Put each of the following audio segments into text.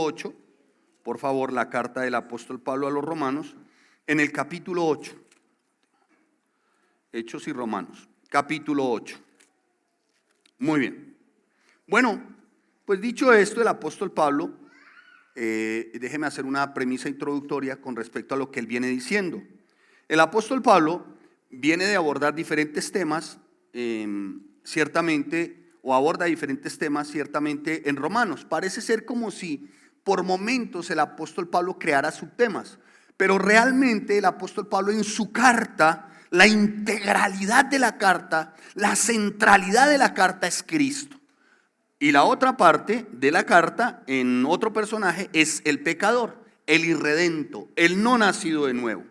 8, por favor, la carta del apóstol Pablo a los romanos, en el capítulo 8, Hechos y Romanos, capítulo 8. Muy bien. Bueno, pues dicho esto, el apóstol Pablo, déjeme hacer una premisa introductoria con respecto a lo que él viene diciendo. El apóstol Pablo viene de abordar diferentes temas, ciertamente, o aborda diferentes temas ciertamente en Romanos. Parece ser como si por momentos el apóstol Pablo creara subtemas, pero realmente el apóstol Pablo en su carta, la integralidad de la carta, la centralidad de la carta es Cristo. Y la otra parte de la carta, en otro personaje, es el pecador, el irredento, el no nacido de nuevo.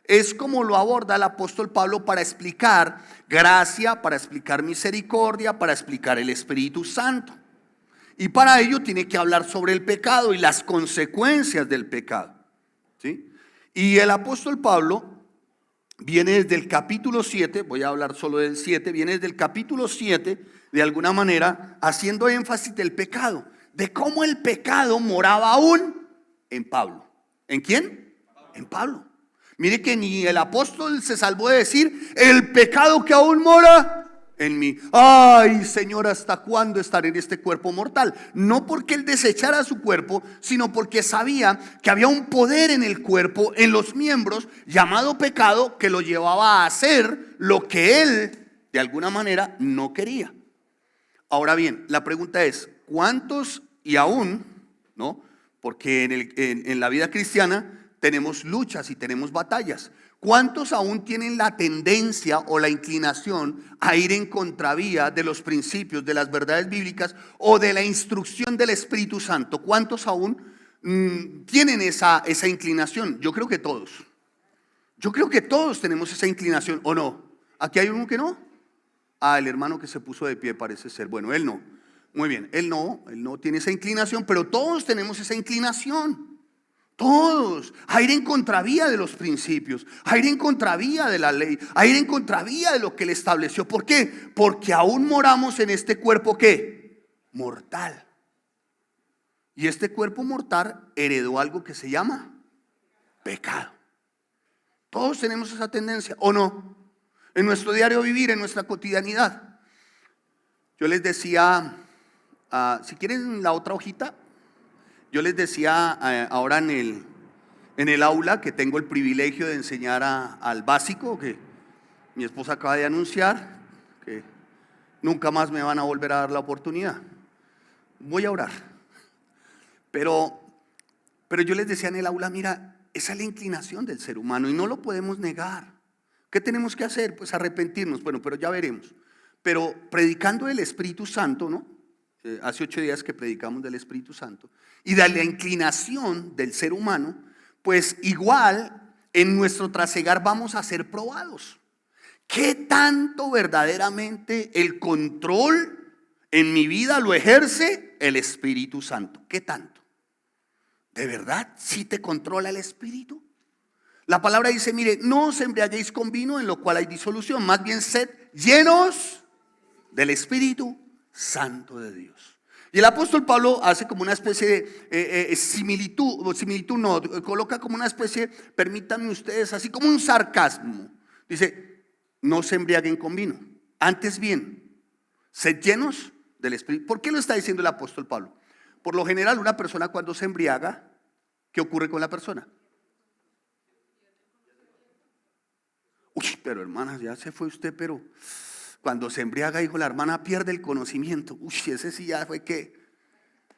Es como lo aborda el apóstol Pablo para explicar gracia, para explicar misericordia, para explicar el Espíritu Santo. Y para ello tiene que hablar sobre el pecado y las consecuencias del pecado, ¿sí? Y el apóstol Pablo viene desde el capítulo 7, voy a hablar solo del 7, viene desde el capítulo 7, de alguna manera, haciendo énfasis del pecado, de cómo el pecado moraba aún en Pablo. ¿En quién? En Pablo. Mire que ni el apóstol se salvó de decir, el pecado que aún mora en mí. Ay, Señor, ¿hasta cuándo estaré en este cuerpo mortal? No porque él desechara su cuerpo, sino porque sabía que había un poder en el cuerpo, en los miembros, llamado pecado, que lo llevaba a hacer lo que él, de alguna manera, no quería. Ahora bien, la pregunta es, ¿cuántos y aún, no? Porque en la vida cristiana tenemos luchas y tenemos batallas. ¿Cuántos aún tienen la tendencia o la inclinación a ir en contravía de los principios, de las verdades bíblicas o de la instrucción del Espíritu Santo? ¿Cuántos aún tienen esa inclinación? Yo creo que todos. Yo creo que todos tenemos esa inclinación, ¿o no? ¿Aquí hay uno que no? Ah, el hermano que se puso de pie parece ser. Bueno, él no. Muy bien, él no tiene esa inclinación, pero todos tenemos esa inclinación. Todos, a ir en contravía de los principios, a ir en contravía de la ley, a ir en contravía de lo que él estableció. ¿Por qué? Porque aún moramos en este cuerpo ¿qué? Mortal. Y este cuerpo mortal heredó algo que se llama pecado. Todos tenemos esa tendencia, ¿o no? En nuestro diario vivir, en nuestra cotidianidad. Yo les decía, si quieren la otra hojita. Yo les decía ahora en el aula que tengo el privilegio de enseñar al básico, que mi esposa acaba de anunciar que nunca más me van a volver a dar la oportunidad. Voy a orar. Pero yo les decía en el aula, mira, esa es la inclinación del ser humano y no lo podemos negar. ¿Qué tenemos que hacer? Pues arrepentirnos. Bueno, pero ya veremos. Pero predicando el Espíritu Santo, ¿no? Hace 8 días que predicamos del Espíritu Santo y de la inclinación del ser humano, pues igual en nuestro trasegar vamos a ser probados. ¿Qué tanto verdaderamente el control en mi vida lo ejerce el Espíritu Santo? ¿Qué tanto? ¿De verdad sí te controla el Espíritu? La palabra dice, mire, no os embriaguéis con vino en lo cual hay disolución, más bien sed llenos del Espíritu Santo de Dios. Y el apóstol Pablo hace como una especie de similitud no, coloca como una especie, permítanme ustedes, así como un sarcasmo. Dice, no se embriaguen con vino, antes bien, sed llenos del Espíritu. ¿Por qué lo está diciendo el apóstol Pablo? Por lo general, una persona cuando se embriaga, ¿qué ocurre con la persona? Uy, pero hermana, ya se fue usted, pero cuando se embriaga, dijo la hermana, pierde el conocimiento. Uy, ese sí ya fue que,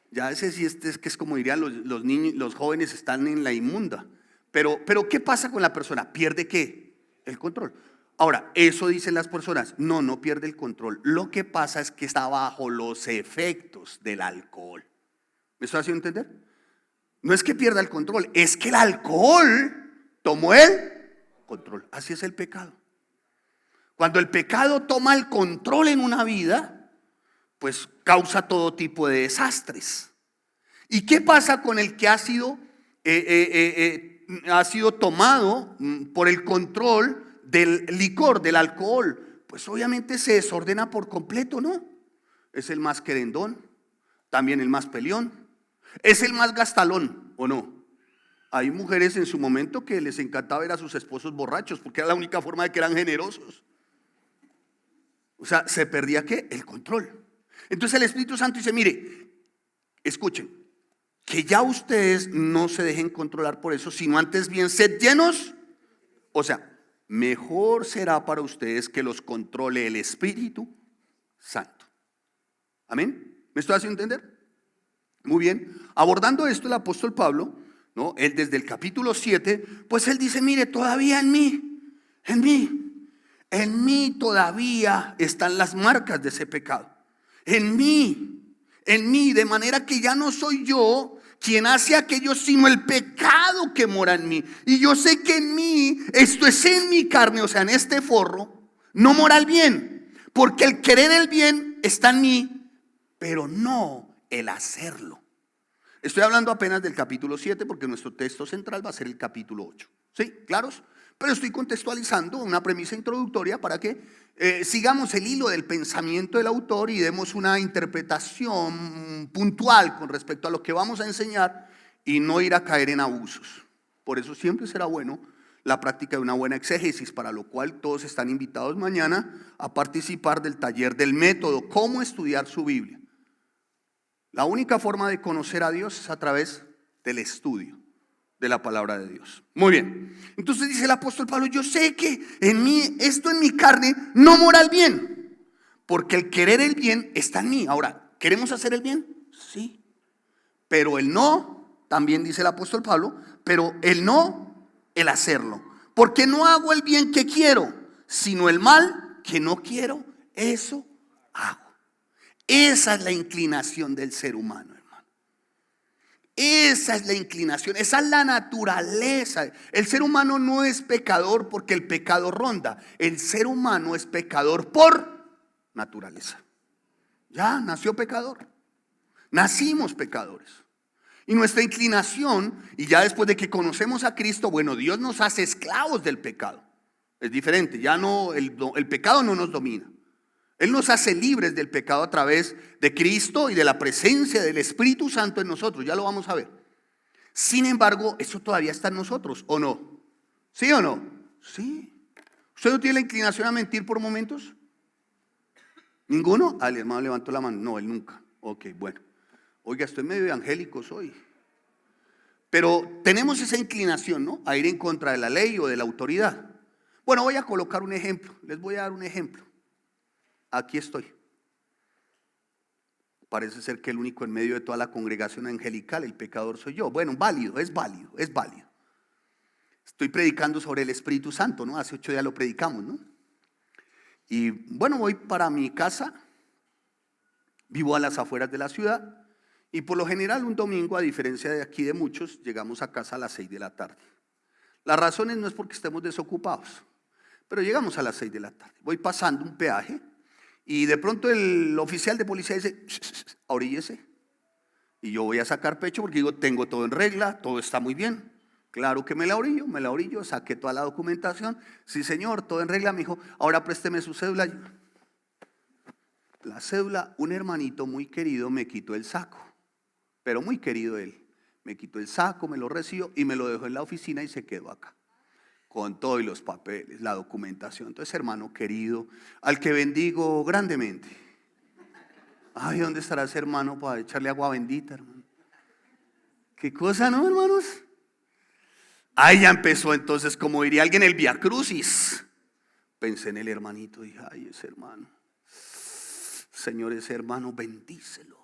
ya ese sí es que es como dirían los niños, los jóvenes están en la inmunda. Pero ¿qué pasa con la persona? ¿Pierde qué? El control. Ahora, eso dicen las personas, no pierde el control. Lo que pasa es que está bajo los efectos del alcohol. ¿Me estoy haciendo entender? No es que pierda el control, es que el alcohol tomó el control. Así es el pecado. Cuando el pecado toma el control en una vida, pues causa todo tipo de desastres. ¿Y qué pasa con el que ha sido tomado por el control del licor, del alcohol? Pues obviamente se desordena por completo, ¿no? Es el más querendón, también el más peleón. Es el más gastalón, ¿o no? Hay mujeres en su momento que les encantaba ver a sus esposos borrachos porque era la única forma de que eran generosos. O sea, se perdía ¿qué? El control. Entonces el Espíritu Santo dice, mire, escuchen, que ya ustedes no se dejen controlar por eso, sino antes bien sed llenos. O sea, mejor será para ustedes que los controle el Espíritu Santo. ¿Amén? ¿Me estoy haciendo entender? Muy bien. Abordando esto el apóstol Pablo, ¿no? Él desde el capítulo 7, pues él dice, mire, todavía en mí todavía están las marcas de ese pecado. En mí, de manera que ya no soy yo quien hace aquello, sino el pecado que mora en mí. Y yo sé que en mí, esto es en mi carne, o sea, en este forro, no mora el bien. Porque el querer el bien está en mí, pero no el hacerlo. Estoy hablando apenas del capítulo 7 porque nuestro texto central va a ser el capítulo 8. ¿Sí? ¿Claros? Pero estoy contextualizando una premisa introductoria para que sigamos el hilo del pensamiento del autor y demos una interpretación puntual con respecto a lo que vamos a enseñar y no ir a caer en abusos. Por eso siempre será bueno la práctica de una buena exégesis, para lo cual todos están invitados mañana a participar del taller del método, cómo estudiar su Biblia. La única forma de conocer a Dios es a través del estudio de la palabra de Dios. Muy bien. Entonces dice el apóstol Pablo, yo sé que en mí, esto en mi carne, no mora el bien, porque el querer el bien está en mí. Ahora, ¿queremos hacer el bien? Sí. Pero el no, también dice el apóstol Pablo, pero el no, el hacerlo. Porque no hago el bien que quiero, sino el mal que no quiero, eso hago. Esa es la inclinación del ser humano, hermano. Esa es la inclinación, esa es la naturaleza. El ser humano no es pecador porque el pecado ronda. El ser humano es pecador por naturaleza. Ya nació pecador. Nacimos pecadores. Y nuestra inclinación, y ya después de que conocemos a Cristo, bueno, Dios nos hace esclavos del pecado. Es diferente, ya no, el pecado no nos domina. Él nos hace libres del pecado a través de Cristo y de la presencia del Espíritu Santo en nosotros. Ya lo vamos a ver. Sin embargo, eso todavía está en nosotros, ¿o no? ¿Sí o no? Sí. ¿Usted no tiene la inclinación a mentir por momentos? ¿Ninguno? El hermano levantó la mano. No, él nunca. Ok, bueno. Oiga, estoy medio evangélico hoy. Pero tenemos esa inclinación, ¿no? A ir en contra de la ley o de la autoridad. Bueno, voy a colocar un ejemplo. Les voy a dar un ejemplo. Aquí estoy. Parece ser que el único en medio de toda la congregación angelical, el pecador soy yo. Bueno, es válido. Estoy predicando sobre el Espíritu Santo, ¿no? Hace 8 días lo predicamos, ¿no? Y bueno, voy para mi casa, vivo a las afueras de la ciudad y por lo general un domingo, a diferencia de aquí de muchos, llegamos a casa a las 6 de la tarde. Las razones no es porque estemos desocupados, pero llegamos a las 6 de la tarde. Voy pasando un peaje. Y de pronto el oficial de policía dice, oríllese. Y yo voy a sacar pecho porque digo, tengo todo en regla, todo está muy bien. Claro que me la orillo, saqué toda la documentación. Sí, señor, todo en regla. Me dijo, ahora présteme su cédula. La cédula, un hermanito muy querido me quitó el saco, pero muy querido él. Me quitó el saco, me lo recibió y me lo dejó en la oficina y se quedó acá. Con todos los papeles, la documentación. Entonces, hermano querido, al que bendigo grandemente. Ay, ¿dónde estará ese hermano para echarle agua bendita, hermano? ¿Qué cosa, no, hermanos? Ahí ya empezó entonces, como diría alguien, el Vía Crucis. Pensé en el hermanito, dije, ay, ese hermano. Señor, ese hermano, bendícelo.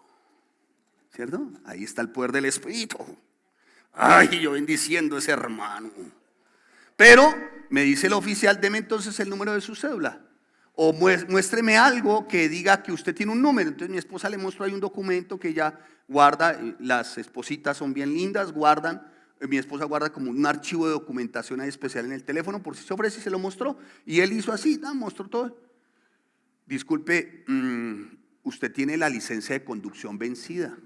¿Cierto? Ahí está el poder del Espíritu. Ay, yo bendiciendo a ese hermano. Pero me dice el oficial, deme entonces el número de su cédula. O muéstreme algo que diga que usted tiene un número. Entonces mi esposa le mostró ahí un documento que ella guarda. Las espositas son bien lindas, guardan. Mi esposa guarda como un archivo de documentación ahí especial en el teléfono por si se ofrece y se lo mostró. Y él hizo así, mostró todo. Disculpe, usted tiene la licencia de conducción vencida.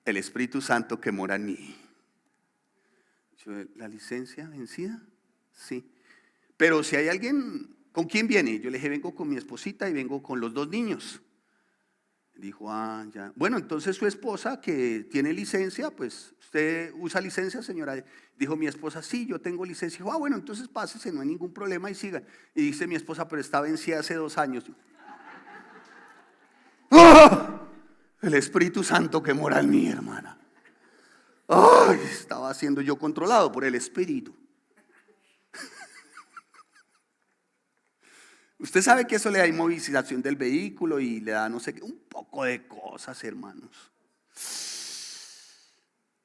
El Espíritu Santo que mora en mí. ¿La licencia vencida? Sí. Pero si hay alguien, ¿con quién viene? Yo le dije, vengo con mi esposita y vengo con los 2 niños. Dijo, ya. Bueno, entonces su esposa que tiene licencia, pues, ¿usted usa licencia, señora? Dijo mi esposa, sí, yo tengo licencia. Dijo, bueno, entonces pásese, no hay ningún problema y siga. Y dice mi esposa, pero está vencida hace 2 años. ¡Oh! El Espíritu Santo que mora en mí, hermana. ¡Ay! Estaba siendo yo controlado por el Espíritu. Usted sabe que eso le da inmovilización del vehículo y le da no sé qué, un poco de cosas, hermanos.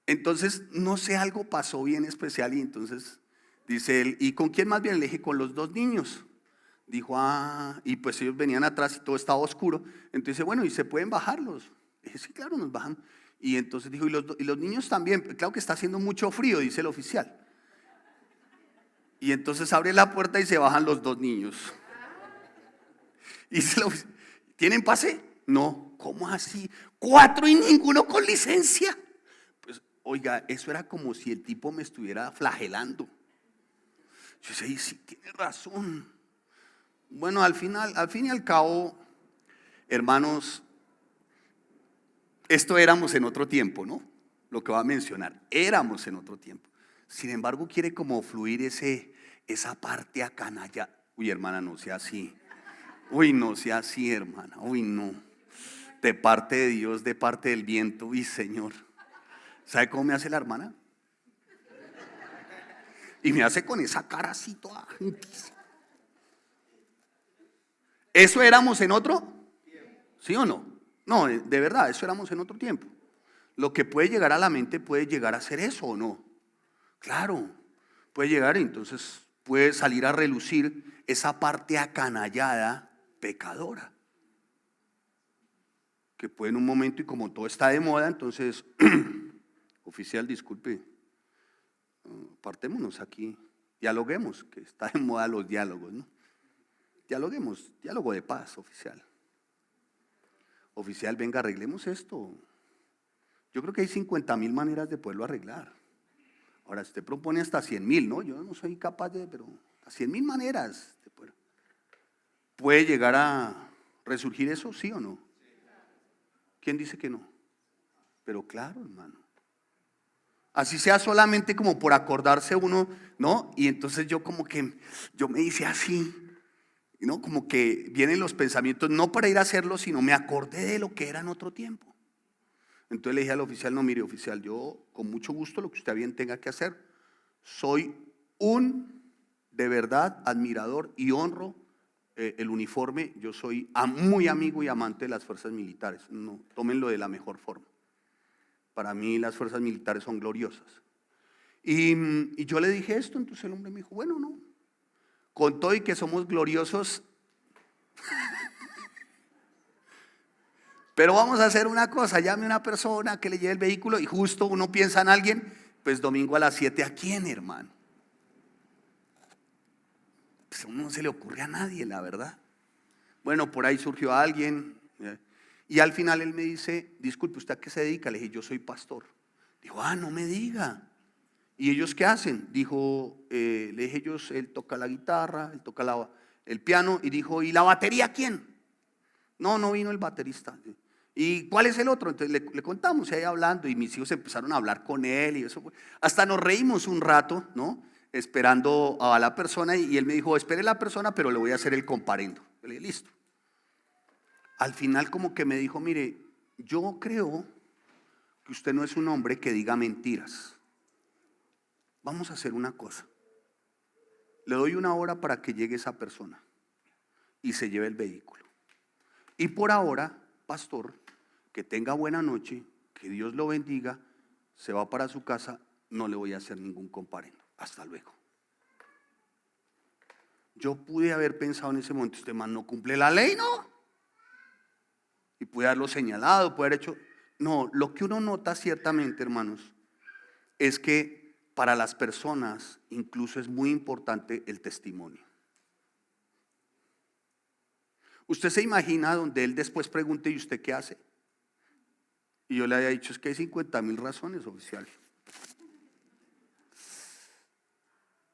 Entonces, no sé, algo pasó bien especial y entonces dice él, ¿y con quién más bien? Le dije, con los 2 niños. Dijo, y pues ellos venían atrás y todo estaba oscuro. Entonces dice, bueno, ¿y se pueden bajarlos? Le dije, sí, claro, nos bajan. Y entonces dijo, ¿y los niños también? Claro que está haciendo mucho frío, dice el oficial. Y entonces abre la puerta y se bajan los 2 niños. Y ¿tienen pase? No, ¿cómo así? 4 y ninguno con licencia. Pues, oiga, eso era como si el tipo me estuviera flagelando. Yo decía, sí, tiene razón. Bueno, al fin y al cabo, hermanos, esto éramos en otro tiempo, ¿no? Lo que va a mencionar, éramos en otro tiempo. Sin embargo, quiere como fluir esa parte acanalla. Uy, hermana, no sea así. Uy, no sea así, hermana. Uy, no. De parte de Dios, de parte del viento. Uy, Señor. ¿Sabe cómo me hace la hermana? Y me hace con esa cara así toda. ¿Eso éramos en otro? ¿Sí o no? No, de verdad, eso éramos en otro tiempo. Lo que puede llegar a la mente puede llegar a ser eso o no. Claro, puede llegar, entonces puede salir a relucir esa parte acanallada, pecadora. Que puede en un momento, y como todo está de moda, entonces, oficial, disculpe, apartémonos aquí, dialoguemos, que está de moda los diálogos, ¿no? Dialoguemos, diálogo de paz, oficial. Oficial, venga, arreglemos esto. Yo creo que hay 50,000 maneras de poderlo arreglar. Ahora, usted propone hasta 100,000, ¿no? Yo no soy capaz pero a 100,000 maneras de poder. ¿Puede llegar a resurgir eso, sí o no? ¿Quién dice que no? Pero claro, hermano. Así sea solamente como por acordarse uno, ¿no? Y entonces yo me hice así, ¿no? Como que vienen los pensamientos, no para ir a hacerlo, sino me acordé de lo que era en otro tiempo. Entonces le dije al oficial, no, mire, oficial, yo con mucho gusto lo que usted bien tenga que hacer. Soy de verdad, admirador y honro el uniforme. Yo soy muy amigo y amante de las fuerzas militares. No, tómenlo de la mejor forma. Para mí las fuerzas militares son gloriosas. Y yo le dije esto, entonces el hombre me dijo, bueno, no. Con todo y que somos gloriosos, pero vamos a hacer una cosa, llame a una persona que le lleve el vehículo y justo uno piensa en alguien, pues domingo a las 7, ¿a quién, hermano? Pues a uno no se le ocurre a nadie, la verdad. Bueno, por ahí surgió alguien y al final él me dice, disculpe, ¿usted a qué se dedica? Le dije, yo soy pastor. Dijo, no me diga. ¿Y ellos qué hacen? Dijo, le dije, él toca la guitarra, él toca el piano y dijo, ¿y la batería quién? No vino el baterista. ¿Y cuál es el otro? Entonces le contamos ahí hablando y mis hijos empezaron a hablar con él y eso. Hasta nos reímos un rato, ¿no? Esperando a la persona y él me dijo, espere la persona, pero le voy a hacer el comparendo. Le dije, listo. Al final como que me dijo, mire, yo creo que usted no es un hombre que diga mentiras. Vamos a hacer una cosa. Le doy 1 hora para que llegue esa persona y se lleve el vehículo. Y por ahora, pastor, que tenga buena noche, que Dios lo bendiga, se va para su casa, no le voy a hacer ningún comparendo. Hasta luego. Yo pude haber pensado en ese momento, este man no cumple la ley, ¿no? Y pude haberlo señalado, pude haber hecho. No, lo que uno nota ciertamente, hermanos, es que para las personas incluso es muy importante el testimonio. Usted se imagina donde él después pregunte, ¿y usted qué hace? Y yo le había dicho, es que hay 50,000 razones, oficial.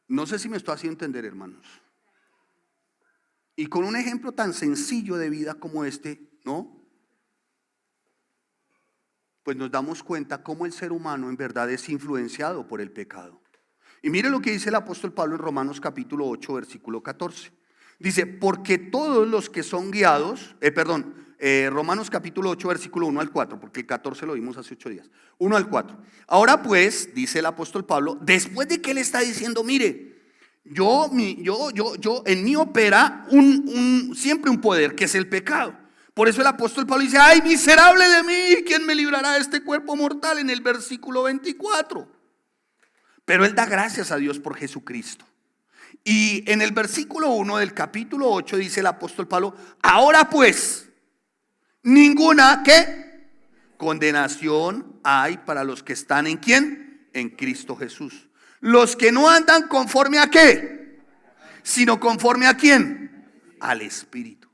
No sé si me estoy haciendo entender, hermanos. Y con un ejemplo tan sencillo de vida como este, ¿no? pues nos damos cuenta cómo el ser humano en verdad es influenciado por el pecado. Y mire lo que dice el apóstol Pablo en Romanos capítulo 8, versículo 14. Dice, porque todos los que son guiados, Romanos capítulo 8, versículo 1 al 4, porque el 14 lo vimos hace 8 días, 1 al 4. Ahora pues, dice el apóstol Pablo, después de que él está diciendo, mire, en mí opera siempre un poder, que es el pecado. Por eso el apóstol Pablo dice, ay, miserable de mí, ¿quién me librará de este cuerpo mortal? En el versículo 24. Pero él da gracias a Dios por Jesucristo. Y en el versículo 1 del capítulo 8 dice el apóstol Pablo, ahora pues, ninguna, ¿qué? Condenación hay para los que están ¿en quién? En Cristo Jesús. Los que no andan conforme a ¿qué? Sino conforme a ¿quién? Al Espíritu.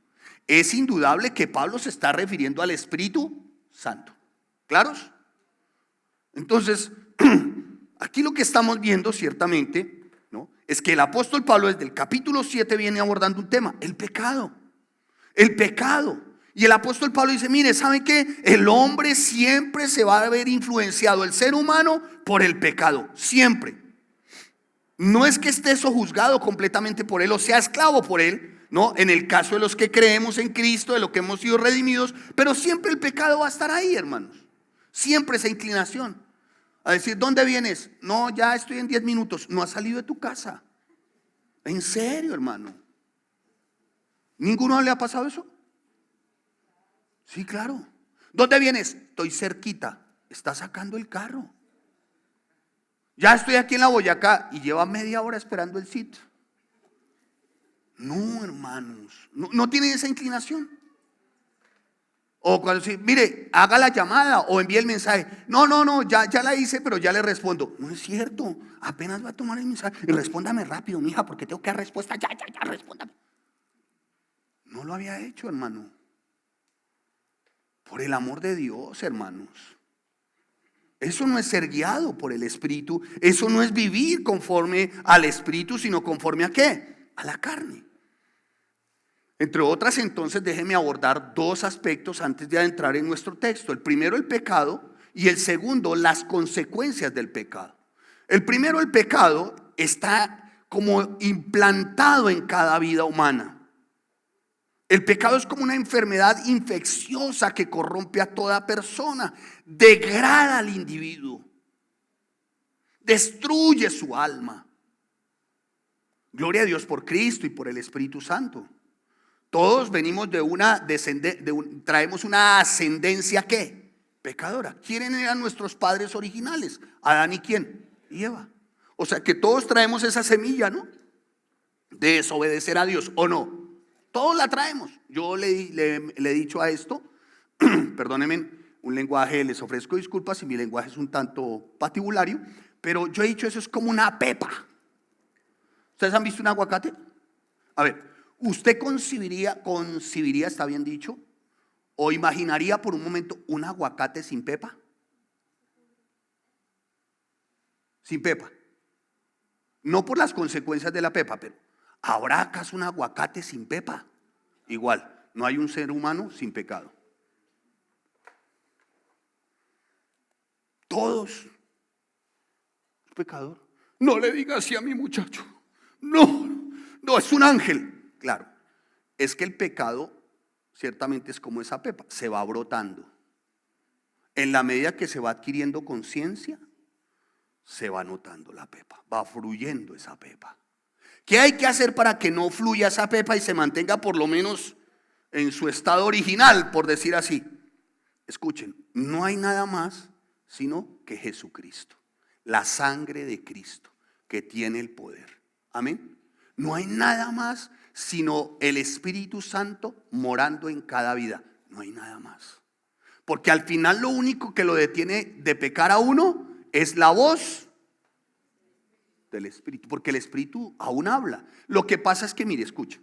Es indudable que Pablo se está refiriendo al Espíritu Santo. ¿Claros? Entonces, aquí lo que estamos viendo ciertamente, ¿no?, es que el apóstol Pablo desde el capítulo 7 viene abordando un tema, el pecado. El pecado. Y el apóstol Pablo dice, mire, ¿sabe qué? El hombre siempre se va a ver influenciado, el ser humano, por el pecado. Siempre. No es que esté sojuzgado completamente por él o sea esclavo por él, ¿no? En el caso de los que creemos en Cristo, de lo que hemos sido redimidos, pero siempre el pecado va a estar ahí, hermanos. Siempre esa inclinación a decir, ¿dónde vienes? No, ya estoy en 10 minutos. No has salido de tu casa. ¿En serio, hermano? ¿Ninguno le ha pasado eso? Sí, claro. ¿Dónde vienes? Estoy cerquita. Está sacando el carro. Ya estoy aquí en la Boyacá y lleva media hora esperando el sitio. No, hermanos, no tienen esa inclinación. O cuando sí, mire, haga la llamada o envíe el mensaje. No, ya la hice, pero ya le respondo. No es cierto, apenas va a tomar el mensaje. Y respóndame rápido, mija, porque tengo que dar respuesta. Ya, respóndame. No lo había hecho, hermano. Por el amor de Dios, hermanos. Eso no es ser guiado por el Espíritu. Eso no es vivir conforme al Espíritu, sino conforme a ¿qué? A la carne. Entre otras, entonces, déjeme abordar dos aspectos antes de adentrar en nuestro texto. El primero, el pecado, y el segundo, las consecuencias del pecado. El primero, el pecado, está como implantado en cada vida humana. El pecado es como una enfermedad infecciosa que corrompe a toda persona, degrada al individuo, destruye su alma. Gloria a Dios por Cristo y por el Espíritu Santo. Todos venimos traemos una ascendencia ¿qué? Pecadora. ¿Quiénes eran nuestros padres originales? Adán y ¿quién? Y Eva. O sea que todos traemos esa semilla, ¿no? De desobedecer a Dios, ¿o no? Todos la traemos. Yo le he dicho a esto, perdónenme, un lenguaje, les ofrezco disculpas si mi lenguaje es un tanto patibulario, pero yo he dicho eso es como una pepa. ¿Ustedes han visto un aguacate? A ver, ¿usted concibiría, está bien dicho, o imaginaría por un momento un aguacate sin pepa? Sin pepa. No por las consecuencias de la pepa, pero ¿habrá acaso un aguacate sin pepa? Igual, no hay un ser humano sin pecado. Todos. Pecador. No le diga así a mi muchacho. No, es un ángel. Claro, es que el pecado ciertamente es como esa pepa, se va brotando. En la medida que se va adquiriendo conciencia, se va notando la pepa, va fluyendo esa pepa. ¿Qué hay que hacer para que no fluya esa pepa y se mantenga por lo menos en su estado original, por decir así? Escuchen, no hay nada más sino que Jesucristo, la sangre de Cristo que tiene el poder. Amén. No hay nada más sino el Espíritu Santo morando en cada vida. No hay nada más. Porque al final lo único que lo detiene de pecar a uno es la voz del Espíritu, porque el Espíritu aún habla. Lo que pasa es que, mire, escucha,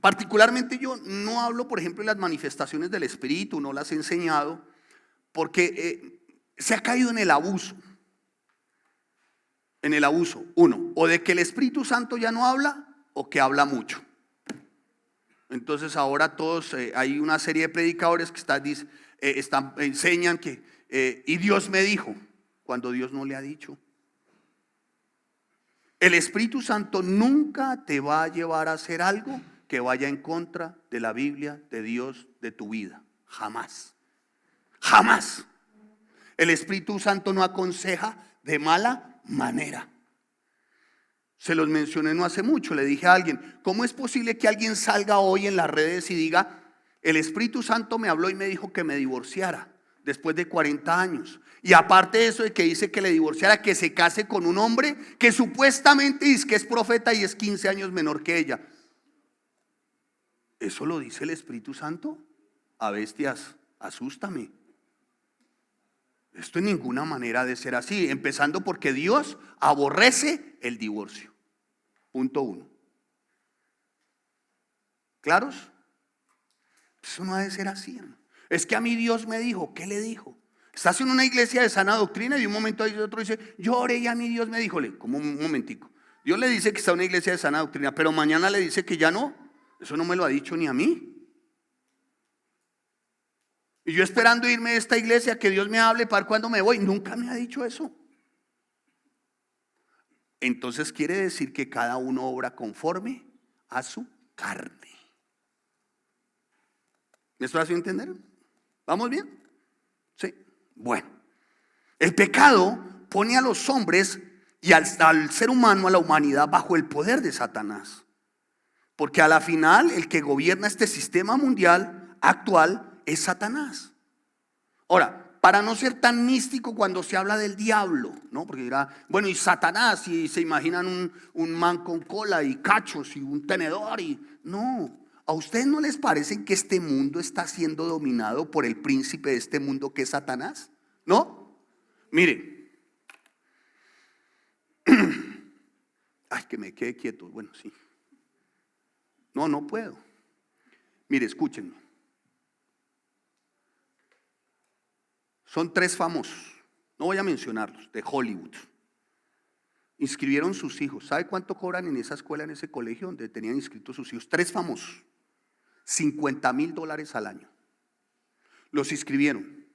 particularmente yo no hablo, por ejemplo, de las manifestaciones del Espíritu, no las he enseñado, porque se ha caído en el abuso. Uno, o de que el Espíritu Santo ya no habla, o que habla mucho. Entonces ahora todos, hay una serie de predicadores que enseñan que, y Dios me dijo, cuando Dios no le ha dicho. El Espíritu Santo nunca te va a llevar a hacer algo que vaya en contra de la Biblia, de Dios, de tu vida. Jamás. Jamás. El Espíritu Santo no aconseja de mala manera. Se los mencioné no hace mucho. Le dije a alguien, ¿cómo es posible que alguien salga hoy en las redes y diga, el Espíritu Santo me habló y me dijo que me divorciara después de 40 años? Y aparte de eso de que dice que le divorciara, que se case con un hombre que supuestamente dice que es profeta y es 15 años menor que ella. ¿Eso lo dice el Espíritu Santo? A bestias, asústame. Esto en ninguna manera de ser así, empezando porque Dios aborrece el divorcio. Punto 1. ¿Claros? Eso no ha de ser así, hermano. Es que a mí Dios me dijo. ¿Qué le dijo? Estás en una iglesia de sana doctrina y de un momento a otro dice, yo oré y a mí Dios me dijo. Como un momentico. Dios le dice que está en una iglesia de sana doctrina, pero mañana le dice que ya no. Eso no me lo ha dicho ni a mí. Y yo esperando irme de esta iglesia, que Dios me hable para cuando me voy. Nunca me ha dicho eso. Entonces quiere decir que cada uno obra conforme a su carne. ¿Me estoy haciendo entender? ¿Vamos bien? Sí. Bueno, el pecado pone a los hombres y al ser humano, a la humanidad, bajo el poder de Satanás. Porque a la final el que gobierna este sistema mundial actual es Satanás. Ahora, para no ser tan místico cuando se habla del diablo, ¿no? Porque dirá, bueno, y Satanás, y se imaginan un man con cola y cachos y un tenedor y no. ¿A ustedes no les parece que este mundo está siendo dominado por el príncipe de este mundo que es Satanás? ¿No? Mire. Ay, que me quede quieto. Bueno, sí. No puedo. Mire, escúchenme. Son 3 famosos, no voy a mencionarlos, de Hollywood. Inscribieron sus hijos. ¿Sabe cuánto cobran en esa escuela, en ese colegio donde tenían inscritos sus hijos? 3 famosos, $50,000 al año. Los inscribieron.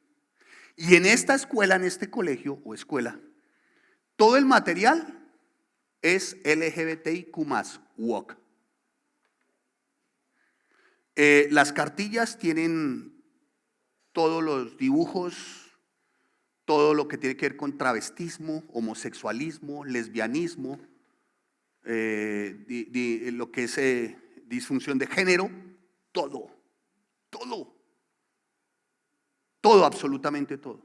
Y en esta escuela, en este colegio o escuela, todo el material es LGBTIQ+, WOC. Las cartillas tienen todos los dibujos, todo lo que tiene que ver con travestismo, homosexualismo, lesbianismo, lo que es disfunción de género, todo, absolutamente todo.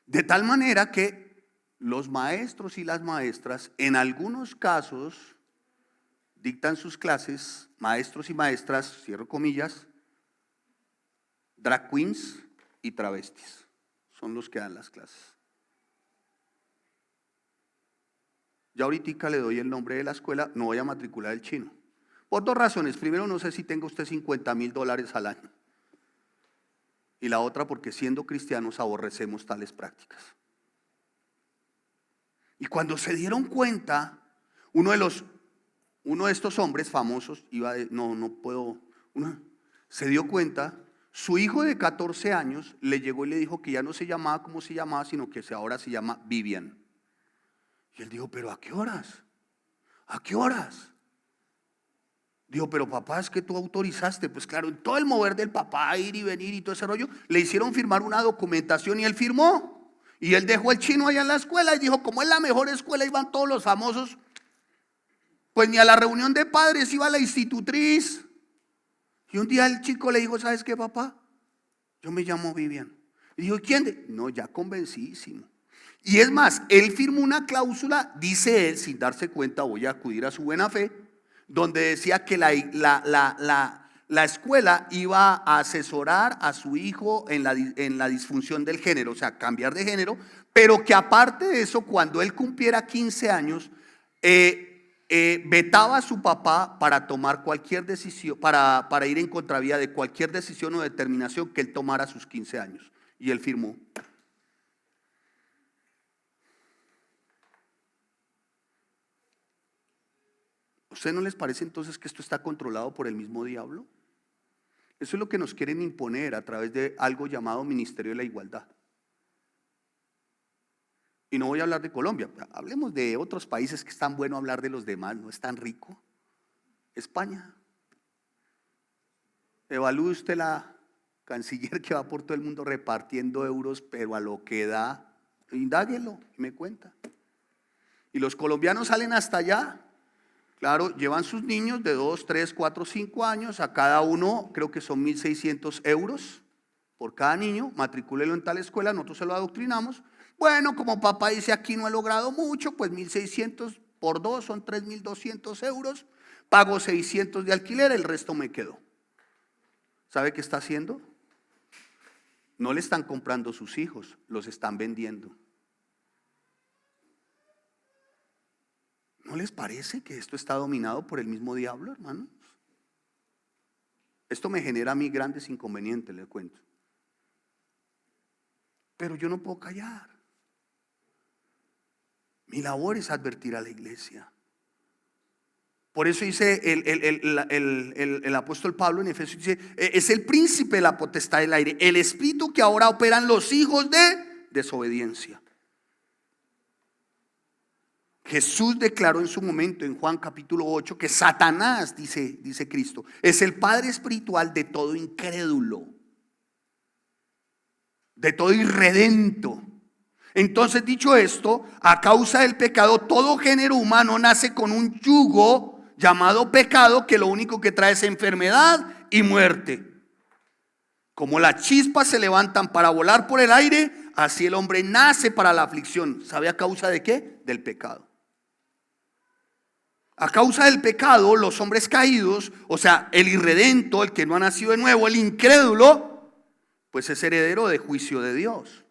De tal manera que los maestros y las maestras, en algunos casos, dictan sus clases, maestros y maestras, cierro comillas, drag queens y travestis. Son los que dan las clases. Ya ahorita le doy el nombre de la escuela, no voy a matricular el chino. Por 2 razones. Primero, no sé si tenga usted $50,000 al año. Y la otra, porque siendo cristianos aborrecemos tales prácticas. Y cuando se dieron cuenta, uno de estos hombres famosos, se dio cuenta. Su hijo de 14 años le llegó y le dijo que ya no se llamaba como se llamaba, sino que ahora se llama Vivian. Y él dijo, ¿pero a qué horas? ¿A qué horas? Dijo, pero papá, es que tú autorizaste. Pues claro, en todo el mover del papá, ir y venir y todo ese rollo, le hicieron firmar una documentación y él firmó. Y él dejó el chino allá en la escuela y dijo, como es la mejor escuela, iban todos los famosos, pues ni a la reunión de padres iba la institutriz. Y un día el chico le dijo, ¿sabes qué, papá? Yo me llamo Vivian. Y dijo, ¿quién? No, ya convencidísimo. Y es más, él firmó una cláusula, dice él, sin darse cuenta, voy a acudir a su buena fe, donde decía que la escuela iba a asesorar a su hijo en la disfunción del género, o sea, cambiar de género, pero que aparte de eso, cuando él cumpliera 15 años, vetaba a su papá para tomar cualquier decisión, para ir en contravía de cualquier decisión o determinación que él tomara a sus 15 años. Y él firmó. O ¿Ustedes no les parece entonces que esto está controlado por el mismo diablo? Eso es lo que nos quieren imponer a través de algo llamado Ministerio de la Igualdad. Y no voy a hablar de Colombia, hablemos de otros países que es tan bueno hablar de los demás, no es tan rico. España. Evalúe usted la canciller que va por todo el mundo repartiendo euros, pero a lo que da, indáguelo y me cuenta. Y los colombianos salen hasta allá, claro, llevan sus niños de 2, 3, 4, 5 años, a cada uno creo que son 1.600 euros por cada niño, matricúlelo en tal escuela, nosotros se lo adoctrinamos. Bueno, como papá dice aquí no he logrado mucho, pues 1.600 por 2 son 3.200 euros, pago 600 de alquiler, el resto me quedó. ¿Sabe qué está haciendo? No le están comprando sus hijos, los están vendiendo. ¿No les parece que esto está dominado por el mismo diablo, hermanos? Esto me genera a mí grandes inconvenientes, les cuento. Pero yo no puedo callar. Mi labor es advertir a la iglesia. Por eso dice el apóstol Pablo en Efesios, dice, es el príncipe de la potestad del aire, el espíritu que ahora operan los hijos de desobediencia. Jesús declaró en su momento en Juan capítulo 8 que Satanás, dice Cristo, es el padre espiritual de todo incrédulo, de todo irredento. Entonces, dicho esto, a causa del pecado, todo género humano nace con un yugo llamado pecado, que lo único que trae es enfermedad y muerte. Como las chispas se levantan para volar por el aire, así el hombre nace para la aflicción. ¿Sabe a causa de qué? Del pecado. A causa del pecado, los hombres caídos, o sea, el irredento, el que no ha nacido de nuevo, el incrédulo, pues es heredero de juicio de Dios.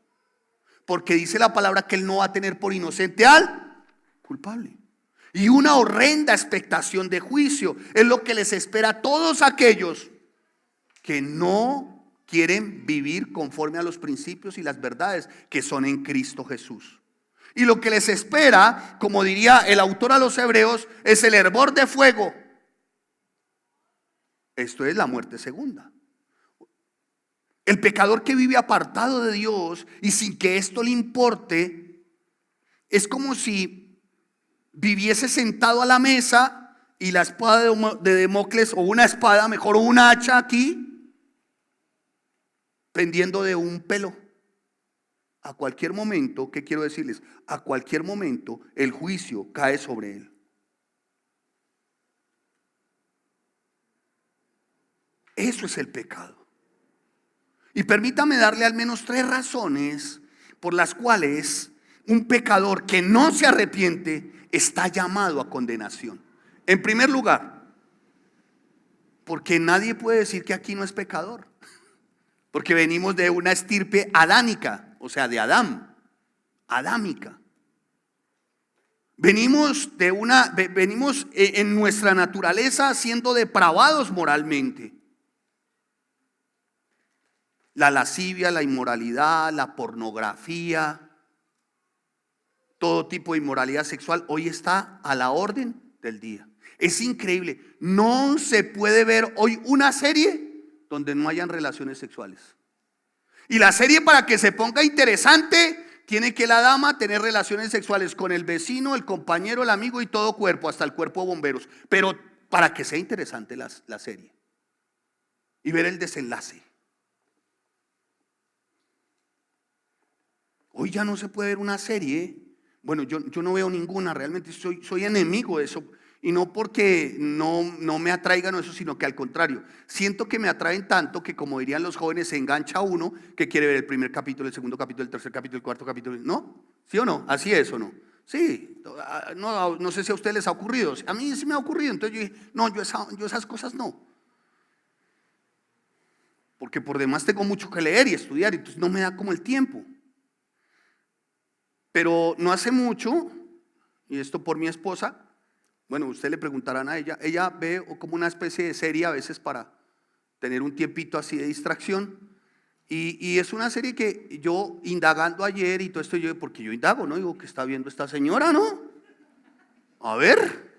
Porque dice la palabra que él no va a tener por inocente al culpable. Y una horrenda expectación de juicio es lo que les espera a todos aquellos que no quieren vivir conforme a los principios y las verdades que son en Cristo Jesús. Y lo que les espera, como diría el autor a los Hebreos, es el hervor de fuego. Esto es la muerte segunda. El pecador que vive apartado de Dios y sin que esto le importe, es como si viviese sentado a la mesa y la espada de Democles, o una espada, mejor, o una hacha aquí, pendiendo de un pelo. A cualquier momento, ¿qué quiero decirles? A cualquier momento el juicio cae sobre él. Eso es el pecado. Y permítame darle al menos 3 razones por las cuales un pecador que no se arrepiente está llamado a condenación. En primer lugar, porque nadie puede decir que aquí no es pecador, porque venimos de una estirpe adánica, o sea, de Adán, adámica. Venimos en nuestra naturaleza siendo depravados moralmente. La lascivia, la inmoralidad, la pornografía, todo tipo de inmoralidad sexual hoy está a la orden del día. Es increíble, no se puede ver hoy una serie donde no hayan relaciones sexuales. Y la serie, para que se ponga interesante, tiene que la dama tener relaciones sexuales con el vecino, el compañero, el amigo y todo cuerpo, hasta el cuerpo de bomberos. Pero para que sea interesante la serie y ver el desenlace. Hoy ya no se puede ver una serie. Bueno, yo no veo ninguna, realmente soy enemigo de eso. Y no porque no me atraigan eso, sino que al contrario, siento que me atraen tanto que, como dirían los jóvenes, se engancha uno que quiere ver el primer capítulo, el segundo capítulo, el tercer capítulo, el cuarto capítulo. ¿No? ¿Sí o no? ¿Así es o no? Sí, no sé si a ustedes les ha ocurrido. A mí sí me ha ocurrido. Entonces yo dije, no, yo esas cosas no. Porque por demás tengo mucho que leer y estudiar, y entonces no me da como el tiempo. Pero no hace mucho, y esto por mi esposa, bueno, ustedes le preguntarán a ella ve como una especie de serie a veces para tener un tiempito así de distracción, y es una serie que yo indagando ayer y todo esto, porque yo indago, ¿no? Digo, ¿qué está viendo esta señora, no? A ver,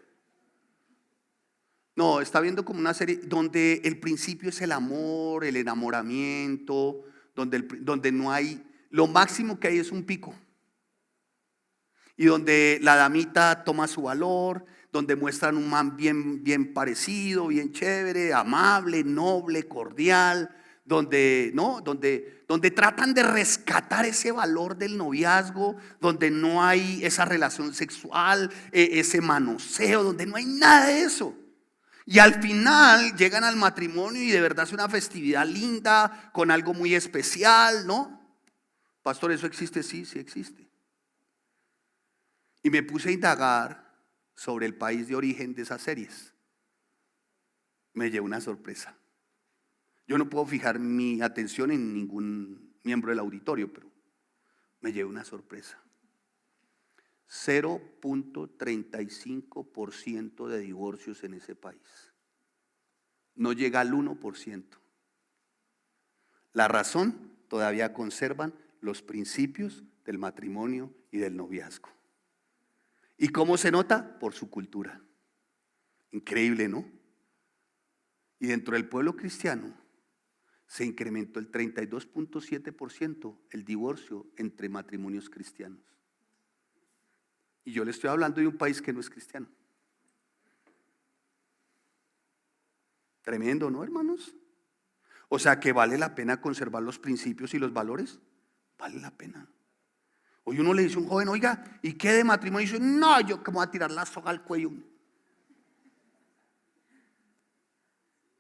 No, está viendo como una serie donde el principio es el amor, el enamoramiento, donde no hay, lo máximo que hay es un pico. Y donde la damita toma su valor, donde muestran un man bien parecido, bien chévere, amable, noble, cordial, donde tratan de rescatar ese valor del noviazgo, donde no hay esa relación sexual, ese manoseo, donde no hay nada de eso. Y al final llegan al matrimonio y de verdad es una festividad linda, con algo muy especial, ¿no? Pastor, ¿eso existe? Sí, sí existe. Y me puse a indagar sobre el país de origen de esas series. Me llevó una sorpresa. Yo no puedo fijar mi atención en ningún miembro del auditorio, pero me llevó una sorpresa. 0.35% de divorcios en ese país. No llega al 1%. La razón, todavía conservan los principios del matrimonio y del noviazgo. ¿Y cómo se nota? Por su cultura. Increíble, ¿no? Y dentro del pueblo cristiano se incrementó el 32.7% el divorcio entre matrimonios cristianos. Y yo le estoy hablando de un país que no es cristiano. Tremendo, ¿no, hermanos? O sea que vale la pena conservar los principios y los valores. Vale la pena. Hoy uno le dice a un joven, oiga, ¿y qué de matrimonio? Y dice, no, yo que me voy a tirar la soga al cuello.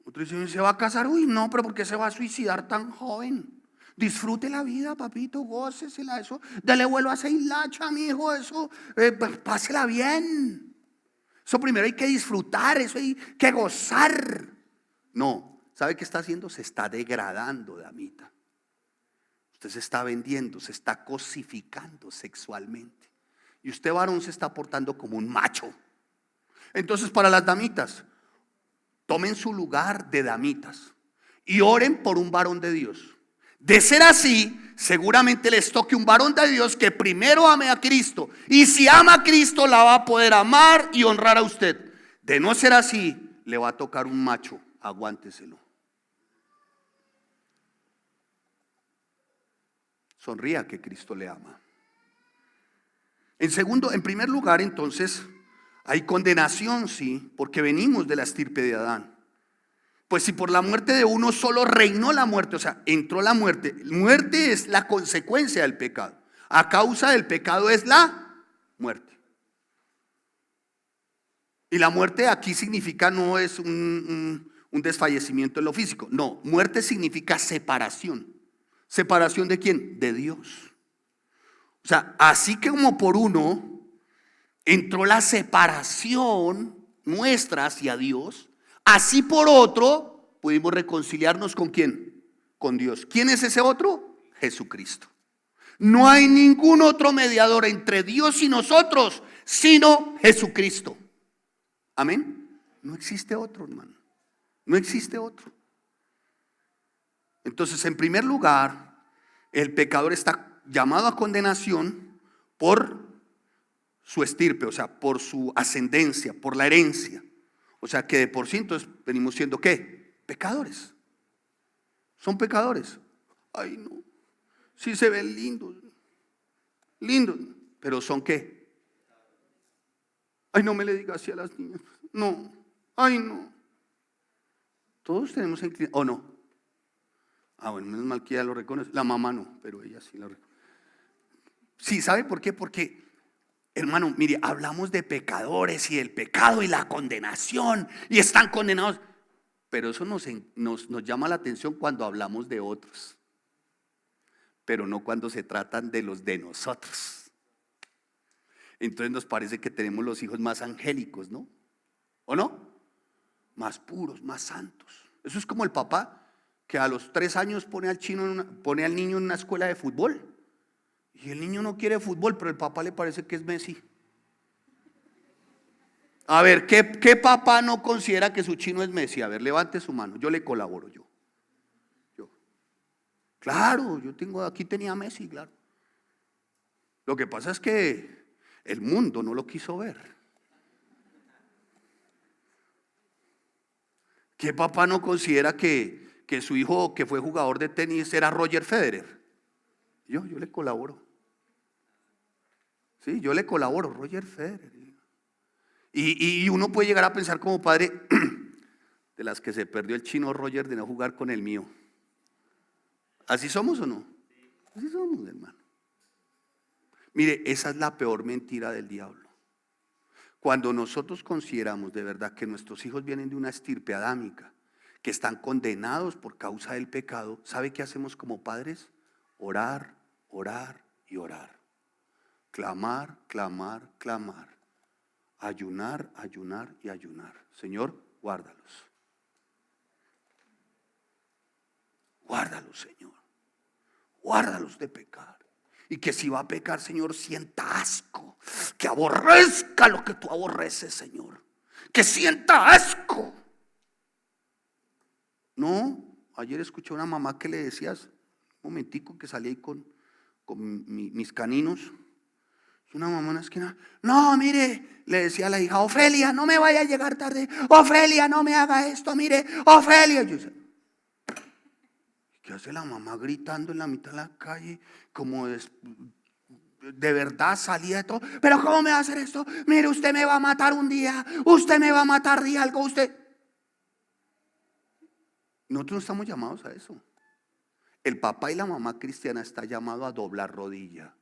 Otro dice, ¿se va a casar? Uy, no, pero ¿por qué se va a suicidar tan joven? Disfrute la vida, papito, gócesela, eso. Dele vuelo a esa hilacha, mi hijo, eso. Pásela bien. Eso primero hay que disfrutar, eso hay que gozar. No, ¿sabe qué está haciendo? Se está degradando, damita. Usted se está vendiendo, se está cosificando sexualmente. Y usted, varón, se está portando como un macho. Entonces, para las damitas, tomen su lugar de damitas y oren por un varón de Dios. De ser así, seguramente les toque un varón de Dios que primero ame a Cristo. Y si ama a Cristo, la va a poder amar y honrar a usted. De no ser así, le va a tocar un macho. Aguánteselo. Sonría que Cristo le ama. En primer lugar, entonces, hay condenación, sí, porque venimos de la estirpe de Adán. Pues si por la muerte de uno solo reinó la muerte, o sea, entró la muerte. Muerte es la consecuencia del pecado. A causa del pecado es la muerte. Y la muerte aquí significa, no es un desfallecimiento en lo físico. No, muerte significa separación. ¿Separación de quién? De Dios. O sea, así que como por uno entró la separación nuestra hacia Dios, así por otro pudimos reconciliarnos ¿con quién? Con Dios. ¿Quién es ese otro? Jesucristo. No hay ningún otro mediador entre Dios y nosotros sino Jesucristo. Amén. No existe otro, hermano. No existe otro. Entonces, en primer lugar, el pecador está llamado a condenación por su estirpe, o sea, por su ascendencia, por la herencia. O sea, que de por sí entonces venimos siendo ¿qué? Pecadores. Son pecadores. Ay, no. Sí se ven lindos. Lindos. Pero ¿son qué? Ay, no me le digas así a las niñas. No. Ay, no. Todos tenemos inclinación. ¿O no? Ah, bueno, menos mal que ella lo reconoce. La mamá no, pero ella sí lo reconoce. Sí, ¿sabe por qué? Porque, hermano, mire, hablamos de pecadores y del pecado y la condenación y están condenados. Pero eso nos llama la atención cuando hablamos de otros, pero no cuando se tratan de los de nosotros. Entonces nos parece que tenemos los hijos más angélicos, ¿no? ¿O no? Más puros, más santos. Eso es como el papá que a los 3 años pone al niño en una escuela de fútbol. Y el niño no quiere fútbol, pero el papá le parece que es Messi. A ver, ¿qué papá no considera que su chino es Messi? A ver, levante su mano, yo le colaboro, yo. Claro, aquí tenía a Messi, claro. Lo que pasa es que el mundo no lo quiso ver. ¿Qué papá no considera que su hijo que fue jugador de tenis era Roger Federer? Yo le colaboro. Sí, yo le colaboro, Roger Federer. Y uno puede llegar a pensar como padre, de las que se perdió el chino Roger de no jugar con el mío. ¿Así somos o no? Así somos, hermano. Mire, esa es la peor mentira del diablo. Cuando nosotros consideramos de verdad que nuestros hijos vienen de una estirpe adámica, que están condenados por causa del pecado, ¿sabe qué hacemos como padres? Orar, orar y orar. Clamar, clamar, clamar. Ayunar, ayunar y ayunar. Señor, guárdalos. Guárdalos, Señor. Guárdalos de pecar. Y que si va a pecar, Señor, sienta asco. Que aborrezca lo que tú aborreces, Señor. Que sienta asco. No, ayer escuché a una mamá que le decías, un momentico que salí ahí con mis caninos. Y una mamá en la esquina, no, mire, le decía a la hija, Ofelia, no me vaya a llegar tarde. Ofelia, no me haga esto, mire, Ofelia. Yo decía, ¿qué hace la mamá gritando en la mitad de la calle? Como de verdad salía de todo. Pero ¿cómo me va a hacer esto? Mire, usted me va a matar un día. Usted me va a matar de algo. Usted. Nosotros no estamos llamados a eso. El papá y la mamá cristiana está llamado a doblar rodilla,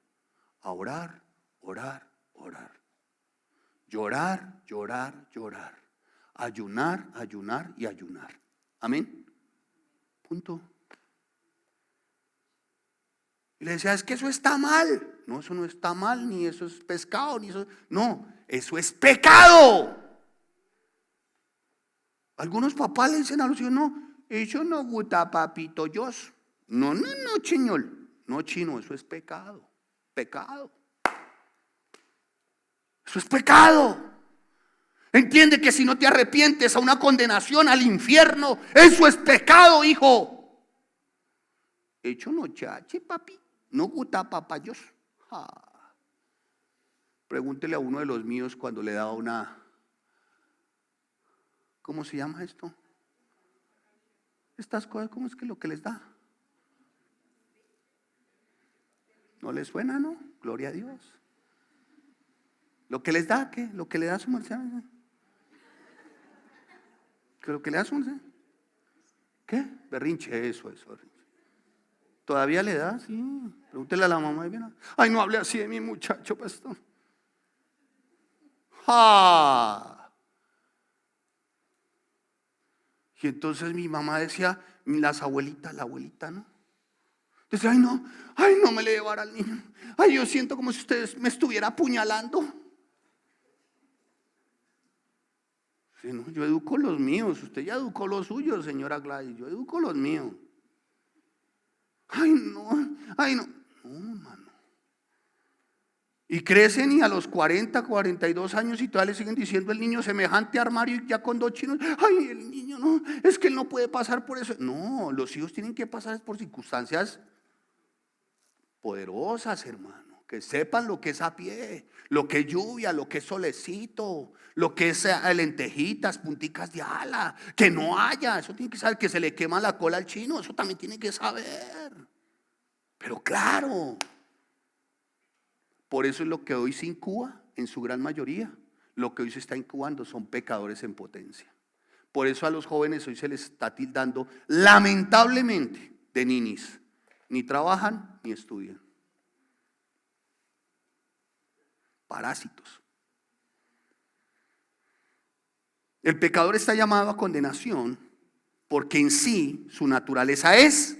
a orar, orar, orar. Llorar, llorar, llorar. Ayunar, ayunar y ayunar. Amén. Punto. Y le decía, es que eso está mal. No, eso no está mal, ni eso es pescado, ni eso. No, eso es pecado. Algunos papás le dicen a los hijos, no, eso no gusta, papito Dios. No, señor. No, chino, eso es pecado. Pecado. Eso es pecado. Entiende que si no te arrepientes a una condenación al infierno, eso es pecado, hijo. Hecho no chache, papi. No gusta papayos. Pregúntele a uno de los míos cuando le da una, ¿cómo se llama esto? Estas cosas, ¿cómo es que lo que les da? ¿No les suena, no? Gloria a Dios. ¿Lo que les da qué? ¿Lo que le da su merced? ¿Qué lo que le da su merced? ¿Qué? Berrinche, eso. ¿Todavía le da? Sí. Pregúntele a la mamá. Ay, no hable así de mi muchacho, pastor. Y entonces mi mamá decía, la abuelita, ¿no? Decía, ay, no me le llevara al niño. Ay, yo siento como si usted me estuviera apuñalando. Sí, no, yo educo los míos. Usted ya educó los suyos, señora Gladys. Yo educo los míos. Ay, no. No, mano. Y crecen y a los 40, 42 años y todavía le siguen diciendo el niño semejante armario y ya con 2 chinos. Ay, el niño no, es que él no puede pasar por eso. No, los hijos tienen que pasar por circunstancias poderosas, hermano. Que sepan lo que es a pie, lo que es lluvia, lo que es solecito, lo que es lentejitas, punticas de ala. Que no haya, eso tiene que saber, que se le quema la cola al chino, eso también tiene que saber. Pero claro, por eso es lo que hoy se incuba en su gran mayoría. Lo que hoy se está incubando son pecadores en potencia. Por eso a los jóvenes hoy se les está tildando lamentablemente de ninis. Ni trabajan ni estudian. Parásitos. El pecador está llamado a condenación porque en sí su naturaleza es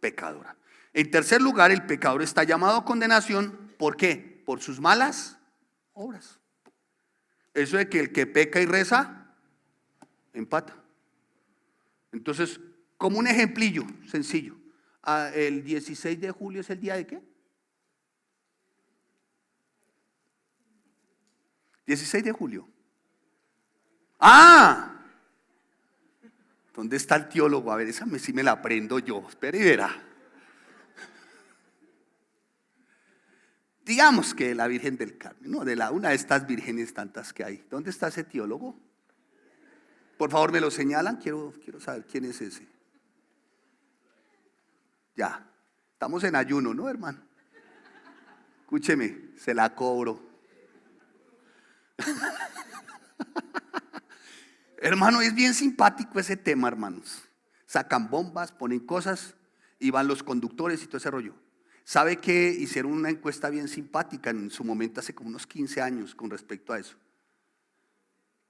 pecadora. En tercer lugar, el pecador está llamado a condenación. ¿Por qué? Por sus malas obras. Eso de que el que peca y reza, empata. Entonces, como un ejemplillo sencillo, el 16 de julio es el día de ¿qué? 16 de julio. ¿Dónde está el teólogo? A ver, esa sí me la aprendo yo. Espera y verá. Digamos que la Virgen del Carmen, no, una de estas vírgenes tantas que hay. ¿Dónde está ese teólogo? Por favor, me lo señalan. Quiero saber quién es ese. Ya. Estamos en ayuno, ¿no, hermano? Escúcheme, se la cobro. Hermano, es bien simpático ese tema, hermanos. Sacan bombas, ponen cosas y van los conductores y todo ese rollo. ¿Sabe que hicieron una encuesta bien simpática en su momento, hace como unos 15 años, con respecto a eso?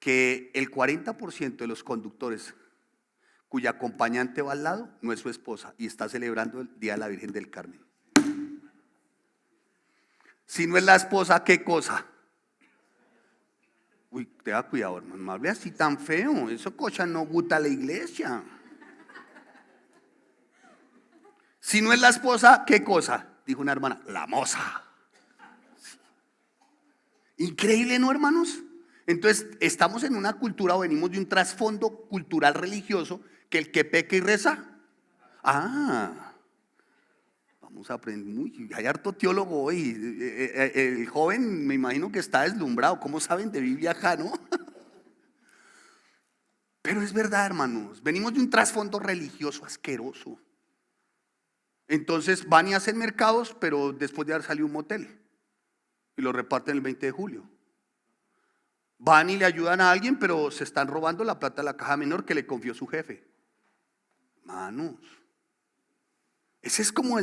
Que el 40% de los conductores cuya acompañante va al lado no es su esposa y está celebrando el Día de la Virgen del Carmen. Si no es la esposa, ¿qué cosa? Uy, tenga cuidado, hermano, no hable así tan feo. Eso cocha no gusta la iglesia. Si no es la esposa, ¿qué cosa? Dijo una hermana, la moza. Increíble, ¿no, hermanos? Entonces, estamos en una cultura o venimos de un trasfondo cultural religioso que el que peca y reza. Vamos a aprender. Uy, hay harto teólogo hoy. El joven me imagino que está deslumbrado. ¿Cómo saben de Biblia acá, no? Pero es verdad, hermanos. Venimos de un trasfondo religioso asqueroso. Entonces van y hacen mercados, pero después de haber salido un motel y lo reparten el 20 de julio. Van y le ayudan a alguien, pero se están robando la plata de la caja menor que le confió su jefe. Manos, ese es como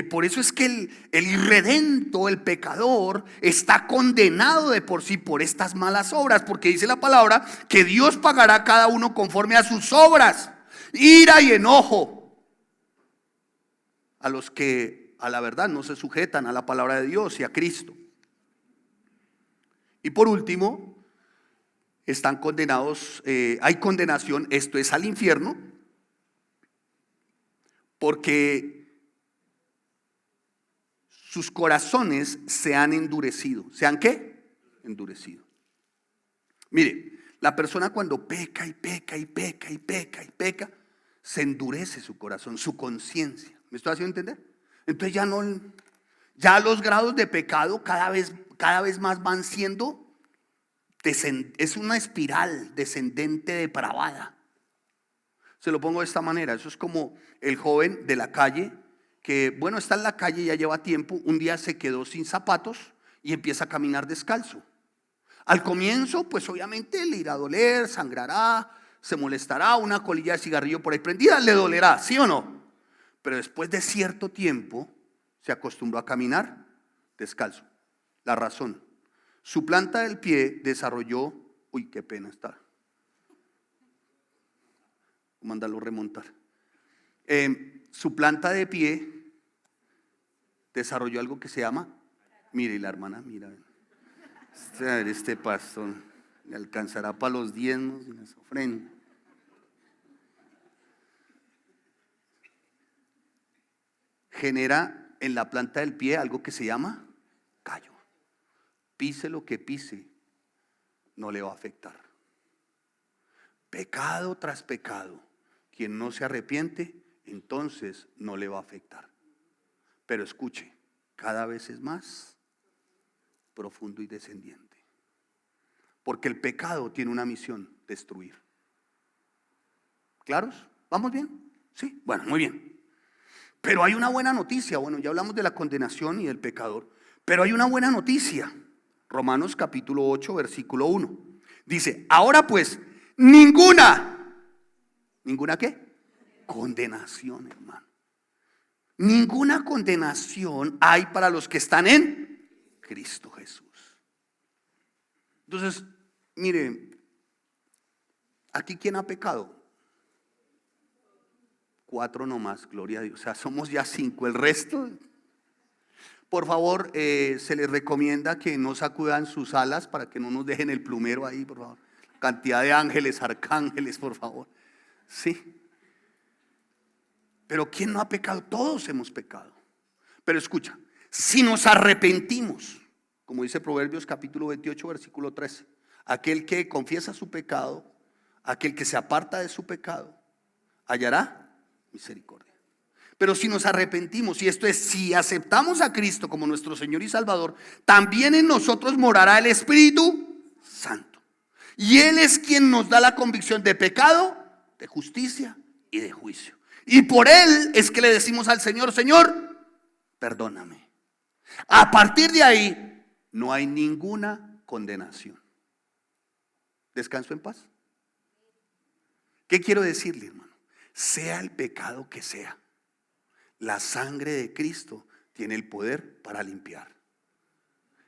por eso es que el irredento, el pecador, está condenado de por sí por estas malas obras, porque dice la palabra que Dios pagará a cada uno conforme a sus obras. Ira y enojo a los que a la verdad no se sujetan a la palabra de Dios y a Cristo. Y por último, están condenados, hay condenación, esto es al infierno, porque sus corazones se han endurecido. ¿Se han qué? Endurecido. Mire, la persona cuando peca y peca y peca y peca y peca, se endurece su corazón, su conciencia. ¿Me estoy haciendo entender? Entonces ya los grados de pecado cada vez más van siendo, es una espiral descendente depravada. Se lo pongo de esta manera, eso es como el joven de la calle que, bueno, está en la calle, ya lleva tiempo, un día se quedó sin zapatos y empieza a caminar descalzo. Al comienzo, pues obviamente le irá a doler, sangrará, se molestará, una colilla de cigarrillo por ahí prendida le dolerá, ¿sí o no? Pero después de cierto tiempo se acostumbró a caminar descalzo. La razón, su planta del pie desarrolló, uy, qué pena está. Mándalo remontar. Su planta de pie desarrolló algo que se llama, mire la hermana, mira, este pastor le alcanzará para los diezmos y las ofrendas. Genera en la planta del pie algo que se llama callo. Pise lo que pise, no le va a afectar. Pecado tras pecado, quien no se arrepiente, entonces no le va a afectar. Pero escuche, cada vez es más profundo y descendiente. Porque el pecado tiene una misión: destruir. ¿Claros? ¿Vamos bien? Sí, bueno, muy bien. Pero hay una buena noticia. Bueno, ya hablamos de la condenación y del pecador, pero hay una buena noticia. Romanos capítulo 8, versículo 1. Dice, ahora pues, ¿ninguna qué? Condenación, hermano. Ninguna condenación hay para los que están en Cristo Jesús. Entonces, mire, ¿aquí quién ha pecado? 4 nomás, gloria a Dios. O sea, somos ya 5. El resto, por favor, se les recomienda que no sacudan sus alas para que no nos dejen el plumero ahí, por favor. Cantidad de ángeles, arcángeles, por favor. Sí. Pero ¿quién no ha pecado? Todos hemos pecado. Pero escucha, si nos arrepentimos, como dice Proverbios capítulo 28, versículo 13, aquel que confiesa su pecado, aquel que se aparta de su pecado, hallará misericordia. Pero si nos arrepentimos, y esto es, si aceptamos a Cristo como nuestro Señor y Salvador, también en nosotros morará el Espíritu Santo. Y Él es quien nos da la convicción de pecado, de justicia y de juicio. Y por Él es que le decimos al Señor: Señor, perdóname. A partir de ahí no hay ninguna condenación. ¿Descanso en paz? ¿Qué quiero decirle, hermano? Sea el pecado que sea, la sangre de Cristo tiene el poder para limpiar.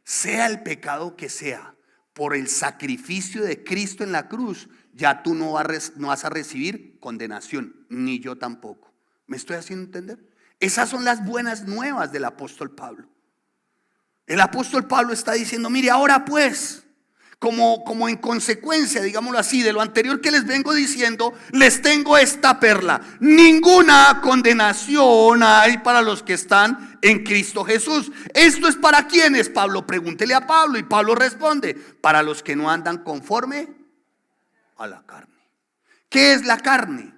Sea el pecado que sea, por el sacrificio de Cristo en la cruz, ya tú no vas a recibir condenación, ni yo tampoco. ¿Me estoy haciendo entender? Esas son las buenas nuevas del apóstol Pablo. El apóstol Pablo está diciendo: mire, ahora pues, como en consecuencia, digámoslo así, de lo anterior que les vengo diciendo, les tengo esta perla: ninguna condenación hay para los que están en Cristo Jesús. ¿Esto es para quiénes, Pablo? Pregúntele a Pablo, y Pablo responde: para los que no andan conforme a la carne. ¿Qué es la carne?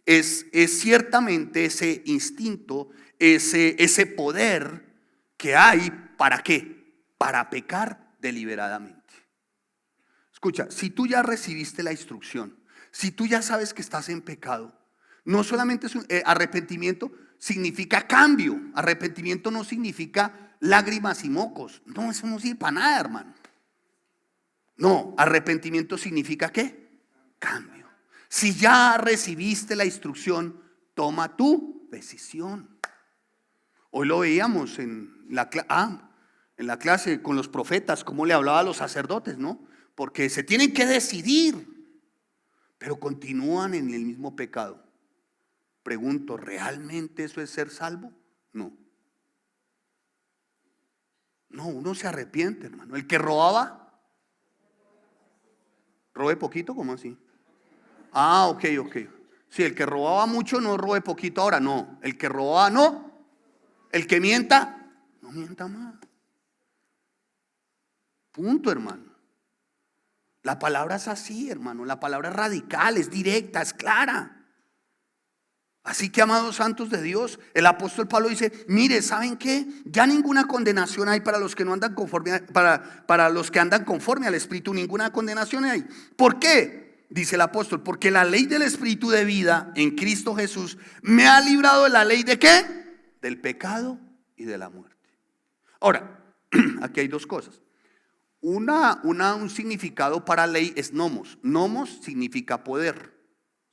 Es ciertamente ese instinto, ese poder que hay. ¿Para qué? Para pecar deliberadamente. Escucha, si tú ya recibiste la instrucción, si tú ya sabes que estás en pecado, no solamente es arrepentimiento significa cambio. Arrepentimiento no significa lágrimas y mocos. No, eso no sirve para nada, hermano. No, arrepentimiento significa ¿qué? Cambio. Si ya recibiste la instrucción, toma tu decisión. Hoy lo veíamos en la clase con los profetas, cómo le hablaba a los sacerdotes, ¿no? Porque se tienen que decidir, pero continúan en el mismo pecado. Pregunto, ¿realmente eso es ser salvo? No. No, uno se arrepiente, hermano. El que robaba, robe poquito, ¿cómo así? Ok. Sí, el que robaba mucho no robe poquito ahora, no. El que robaba no. El que mienta, no mienta más. Punto, hermano. La palabra es así, hermano. La palabra es radical, es directa, es clara. Así que, amados santos de Dios, el apóstol Pablo dice: mire, ¿saben qué? Ya ninguna condenación hay para los que no andan conforme, para los que andan conforme al Espíritu. Ninguna condenación hay. ¿Por qué? Dice el apóstol: porque la ley del Espíritu de vida en Cristo Jesús me ha librado de la ley ¿de qué? Del pecado y de la muerte. Ahora, aquí hay dos cosas. Un significado para ley es nomos. Nomos significa poder.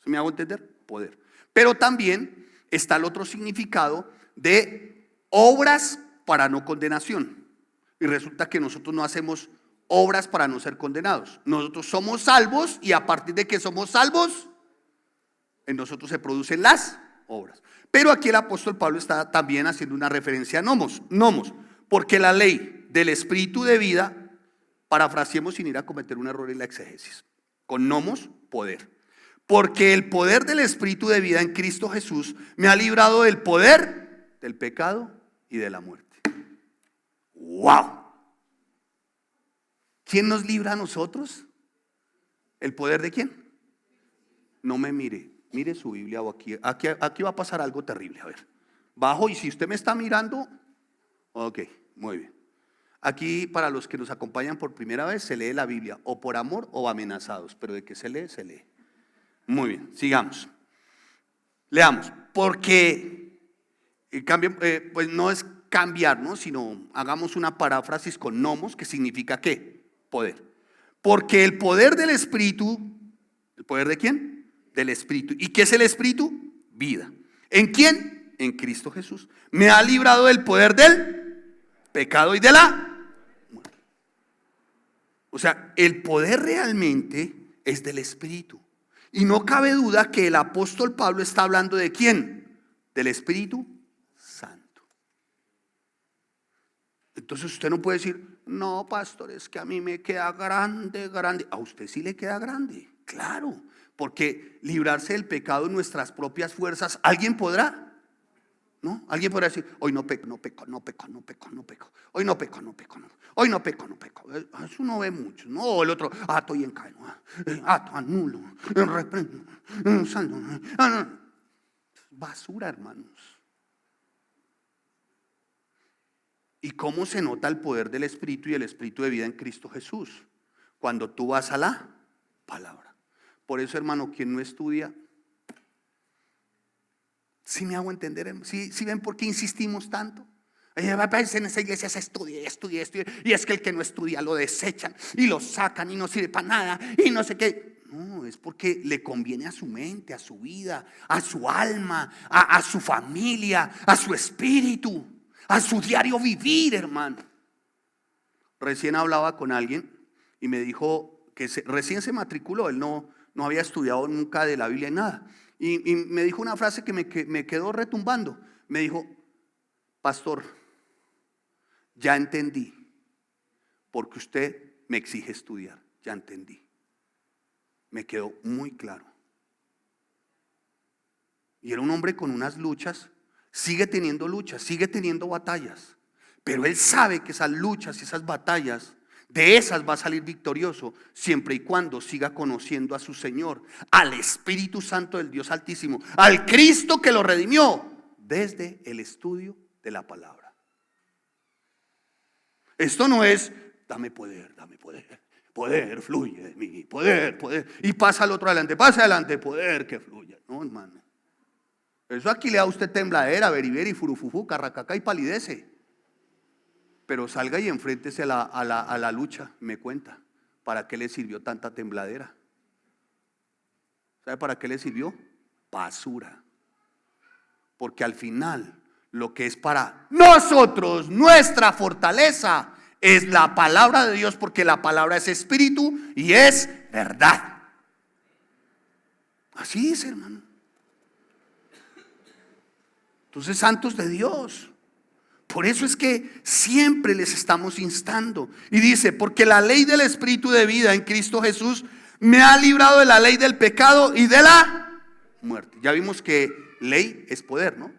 ¿Se me hago entender? Poder. Pero también está el otro significado de obras para no condenación. Y resulta que nosotros no hacemos obras para no ser condenados. Nosotros somos salvos, y a partir de que somos salvos, en nosotros se producen las obras. Pero aquí el apóstol Pablo está también haciendo una referencia a nomos. Nomos, porque la ley del Espíritu de vida, parafraseemos sin ir a cometer un error en la exégesis. Con nomos, poder. Porque el poder del Espíritu de vida en Cristo Jesús me ha librado del poder del pecado y de la muerte. ¡Wow! ¿Quién nos libra a nosotros? ¿El poder de quién? No me mire, mire su Biblia o aquí va a pasar algo terrible. A ver, bajo, y si usted me está mirando, ok, muy bien. Aquí, para los que nos acompañan por primera vez, se lee la Biblia o por amor o amenazados, pero de que se lee, se lee. Muy bien, sigamos. Leamos. Porque pues no es cambiar, ¿no? Sino hagamos una paráfrasis con nomos, que significa ¿qué? Poder. Porque el poder del Espíritu, ¿el poder de quién? Del Espíritu. ¿Y qué es el Espíritu? Vida. ¿En quién? En Cristo Jesús. Me ha librado del poder del pecado y de la muerte. O sea, el poder realmente es del Espíritu. Y no cabe duda que el apóstol Pablo está hablando ¿de quién? Del Espíritu Santo. Entonces usted no puede decir: no, pastor, es que a mí me queda grande. A usted sí le queda grande, claro. Porque librarse del pecado en nuestras propias fuerzas, ¿alguien podrá? ¿No? Alguien podrá decir: hoy no peco. Hoy no peco. Hoy no peco. Eso uno ve mucho, ¿no? El otro: estoy en caído, anulo, reprendo, santo. Basura, hermanos. ¿Y cómo se nota el poder del Espíritu y el Espíritu de vida en Cristo Jesús? Cuando tú vas a la palabra. Por eso, hermano, quien no estudia, ¿sí me hago entender? ¿Sí ven por qué insistimos tanto? En esa iglesia se estudia, y es que el que no estudia lo desechan y lo sacan y no sirve para nada y no sé qué. No, es porque le conviene a su mente, a su vida, a su alma, a su familia, a su espíritu, a su diario vivir, hermano. Recién hablaba con alguien y me dijo que recién se matriculó, él no había estudiado nunca de la Biblia ni nada. Y me dijo una frase que me quedó retumbando. Me dijo: pastor, ya entendí porque usted me exige estudiar. Ya entendí. Me quedó muy claro. Y era un hombre con unas luchas, sigue teniendo luchas, sigue teniendo batallas, pero él sabe que esas luchas y esas batallas, de esas va a salir victorioso siempre y cuando siga conociendo a su Señor, al Espíritu Santo del Dios Altísimo, al Cristo que lo redimió desde el estudio de la palabra. Esto no es dame poder, poder fluye de mí, poder, y pasa al otro adelante, pasa adelante, poder que fluya. No, hermano, eso aquí le da a usted tembladera, beriberi, furufufu, carracaca y palidece. Pero salga y enfréntese a la lucha. Me cuenta, ¿para qué le sirvió tanta tembladera? ¿Sabe para qué le sirvió? Basura. Porque al final, lo que es para nosotros, nuestra fortaleza, es la palabra de Dios, porque la palabra es espíritu y es verdad. Así es, hermano. Entonces, santos de Dios, por eso es que siempre les estamos instando. Y dice: porque la ley del espíritu de vida en Cristo Jesús me ha librado de la ley del pecado y de la muerte. Ya vimos que ley es poder, ¿no?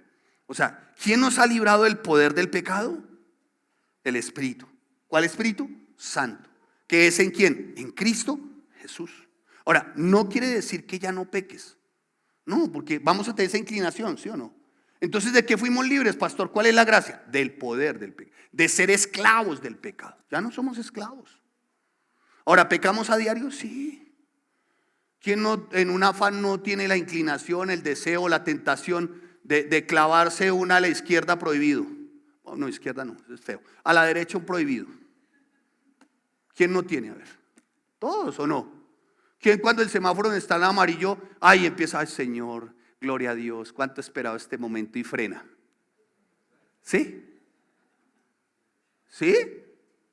O sea, ¿quién nos ha librado del poder del pecado? El espíritu. ¿Cuál espíritu? Santo. ¿Qué es en quién? En Cristo Jesús. Ahora, no quiere decir que ya no peques. No, porque vamos a tener esa inclinación, ¿sí o no? Entonces, ¿de qué fuimos libres, pastor? ¿Cuál es la gracia? Del poder del pecado, de ser esclavos del pecado. Ya no somos esclavos. Ahora, ¿pecamos a diario? Sí. ¿Quién no, en un afán, no tiene la inclinación, el deseo, la tentación de clavarse una a la izquierda prohibido? Oh, no, izquierda no, es feo. A la derecha un prohibido. ¿Quién no tiene? A ver, ¿todos o no? ¿Quién cuando el semáforo está en amarillo, ay, empieza: ay, Señor, gloria a Dios, cuánto he esperado este momento, y frena? ¿Sí? ¿Sí?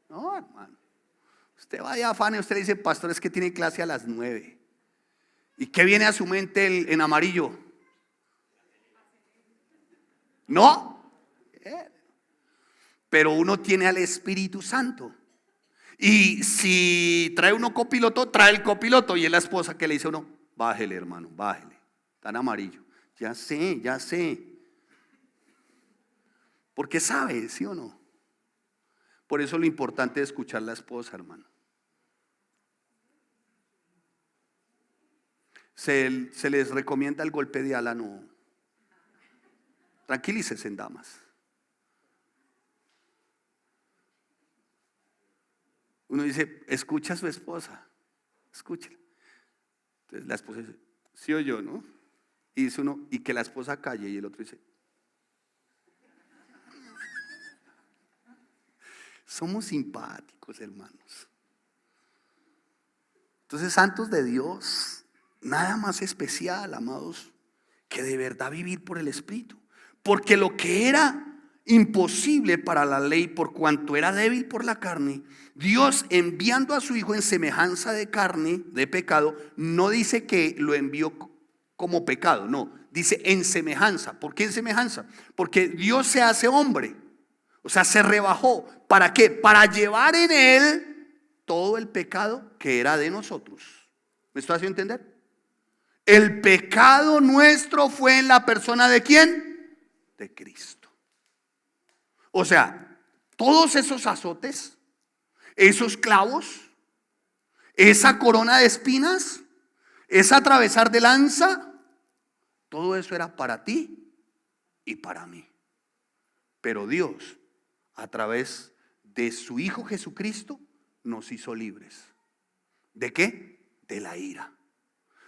No, hermano. Usted vaya afán y usted le dice: pastor, es que tiene clase a las 9. ¿Y qué viene a su mente en amarillo? ¿No? Pero uno tiene al Espíritu Santo. Y si trae uno copiloto, trae el copiloto. Y es la esposa que le dice a uno: bájele, hermano, bájele. Está en amarillo. Ya sé. Porque sabe, ¿sí o no? Por eso lo importante es escuchar a la esposa, hermano. Se les recomienda el golpe de ala, no. Tranquilícese, damas. Uno dice: escucha a su esposa, escúchela. Entonces la esposa dice: sí o yo, ¿no? Y dice uno: y que la esposa calle. Y el otro dice: somos simpáticos, hermanos. Entonces, santos de Dios, nada más especial, amados, que de verdad vivir por el Espíritu. Porque lo que era imposible para la ley, por cuanto era débil por la carne, Dios, enviando a su Hijo en semejanza de carne, de pecado, no dice que lo envió como pecado, no, dice en semejanza. ¿Por qué en semejanza? Porque Dios se hace hombre, o sea, se rebajó. ¿Para qué? Para llevar en él todo el pecado que era de nosotros. ¿Me estoy haciendo entender? El pecado nuestro fue en la persona ¿de quién? De Cristo. O sea, todos esos azotes, esos clavos, esa corona de espinas, ese atravesar de lanza, todo eso era para ti y para mí. Pero Dios, a través de su Hijo Jesucristo, nos hizo libres. ¿De qué? de la ira.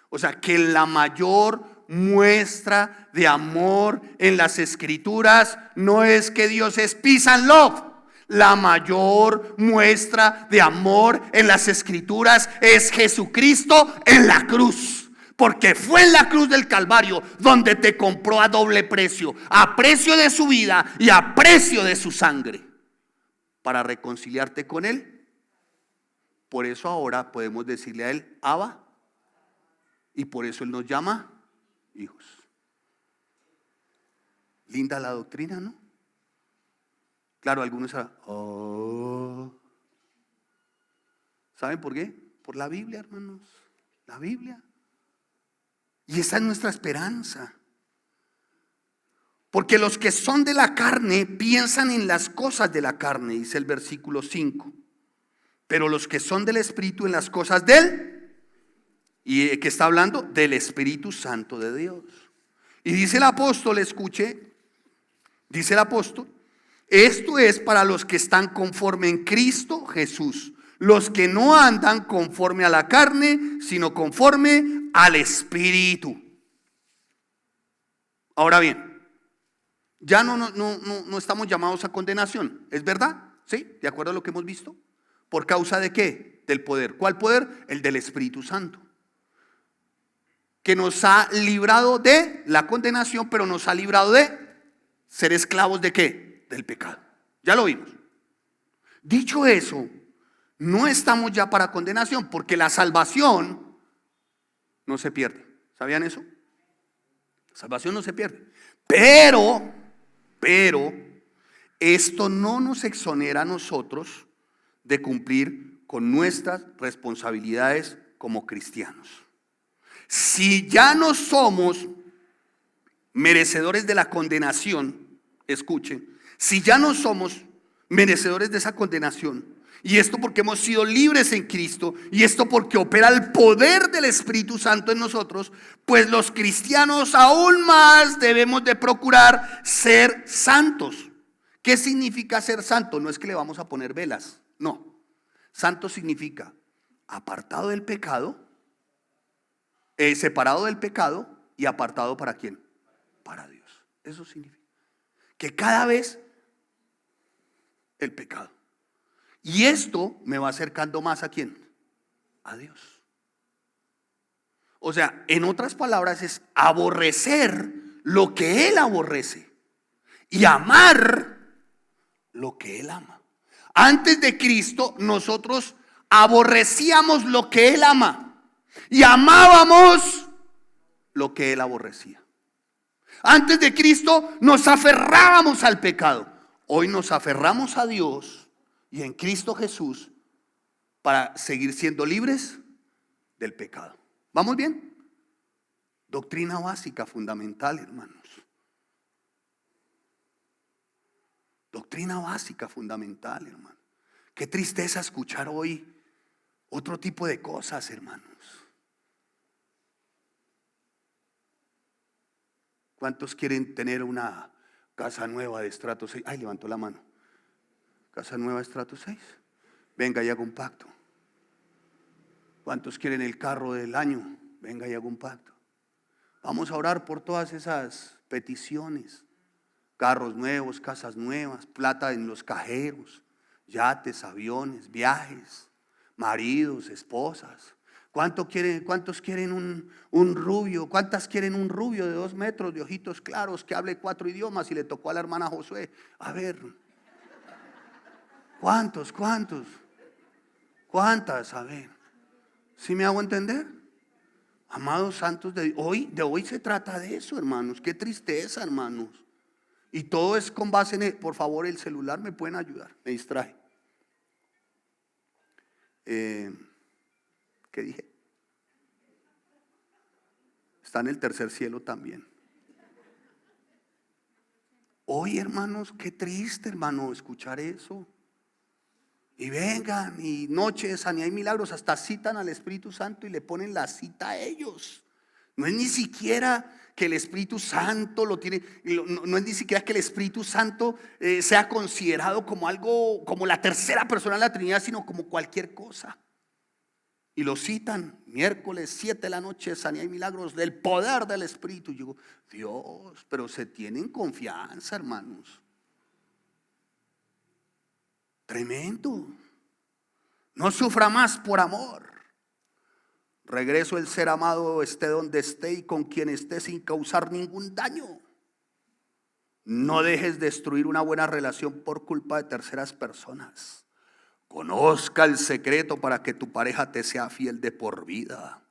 O sea, que la mayor muestra de amor en las Escrituras no es que Dios es peace and love. La mayor muestra de amor en las Escrituras es Jesucristo en la cruz. Porque fue en la cruz del Calvario donde te compró a doble precio, a precio de su vida y a precio de su sangre, para reconciliarte con Él. Por eso ahora podemos decirle a Él, Abba, y por eso Él nos llama hijos. Linda la doctrina, ¿no? Claro, algunos saben, ¿saben por qué? Por la Biblia, hermanos, la Biblia. Y esa es nuestra esperanza. Porque los que son de la carne piensan en las cosas de la carne, dice el versículo 5. Pero los que son del Espíritu en las cosas del, ¿y qué está hablando? Del Espíritu Santo de Dios. Y dice el apóstol, escuche, dice el apóstol, esto es para los que están conforme en Cristo Jesús, los que no andan conforme a la carne, sino conforme al Espíritu. Ahora bien, ya no estamos llamados a condenación, ¿es verdad? ¿Sí? ¿De acuerdo a lo que hemos visto? ¿Por causa de qué? Del poder. ¿Cuál poder? El del Espíritu Santo, que nos ha librado de la condenación, pero nos ha librado de ser esclavos de qué? Del pecado. Ya lo vimos. Dicho eso, no estamos ya para condenación, porque la salvación no se pierde. ¿Sabían eso? La salvación no se pierde. Pero, esto no nos exonera a nosotros de cumplir con nuestras responsabilidades como cristianos. Si ya no somos merecedores de la condenación, escuchen, si ya no somos merecedores de esa condenación, y esto porque hemos sido libres en Cristo, y esto porque opera el poder del Espíritu Santo en nosotros, pues los cristianos aún más debemos de procurar ser santos. ¿Qué significa ser santo? No es que le vamos a poner velas, no. Santo significa apartado del pecado, separado del pecado y apartado ¿para quién? Para Dios. Eso significa que cada vez el pecado. Y esto me va acercando más ¿a quién? A Dios. O sea, en otras palabras es aborrecer lo que Él aborrece y amar lo que Él ama. Antes de Cristo nosotros aborrecíamos lo que Él ama y amábamos lo que Él aborrecía. Antes de Cristo nos aferrábamos al pecado. Hoy nos aferramos a Dios y en Cristo Jesús para seguir siendo libres del pecado. ¿Vamos bien? Doctrina básica, fundamental, hermanos. Doctrina básica, fundamental, hermano. Qué tristeza escuchar hoy otro tipo de cosas, hermanos. ¿Cuántos quieren tener una casa nueva de estrato 6? Ay, levantó la mano. Casa nueva de estrato 6. Venga y haga un pacto. ¿Cuántos quieren el carro del año? Venga y haga un pacto. Vamos a orar por todas esas peticiones. Carros nuevos, casas nuevas, plata en los cajeros, yates, aviones, viajes, maridos, esposas. ¿Cuántos quieren un rubio? ¿Cuántas quieren un rubio de 2 metros, de ojitos claros, que hable 4 idiomas y le tocó a la hermana Josué? A ver, ¿cuántas? A ver, ¿sí me hago entender? Amados santos, de hoy se trata de eso, hermanos. Qué tristeza, hermanos. Y todo es con base en por favor, el celular me pueden ayudar, me distrae. ¿Qué dije? Está en el tercer cielo también. Hoy, hermanos, qué triste, hermano, escuchar eso. Y vengan, y noches, ni hay milagros, hasta citan al Espíritu Santo y le ponen la cita a ellos. No es ni siquiera que el Espíritu Santo lo tiene, no es ni siquiera que el Espíritu Santo sea considerado como algo, como la tercera persona de la Trinidad, sino como cualquier cosa. Y lo citan, miércoles 7 de la noche, sanidad y milagros del poder del Espíritu. Y yo digo, Dios, pero se tienen confianza, hermanos. Tremendo. No sufra más por amor. Regreso el ser amado esté donde esté y con quien esté sin causar ningún daño. No dejes destruir una buena relación por culpa de terceras personas. Conozca el secreto para que tu pareja te sea fiel de por vida.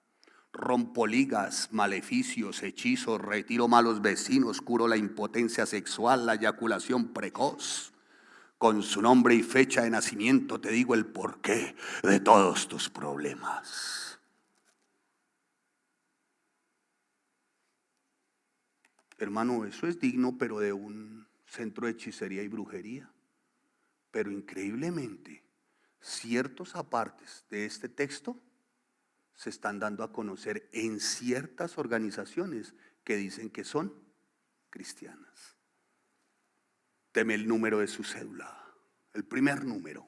Rompo ligas, maleficios, hechizos, retiro malos vecinos, curo la impotencia sexual, la eyaculación precoz. Con su nombre y fecha de nacimiento te digo el porqué de todos tus problemas. Hermano, eso es digno, pero de un centro de hechicería y brujería. Pero increíblemente, ciertos apartes de este texto se están dando a conocer en ciertas organizaciones que dicen que son cristianas. Deme el número de su cédula, el primer número,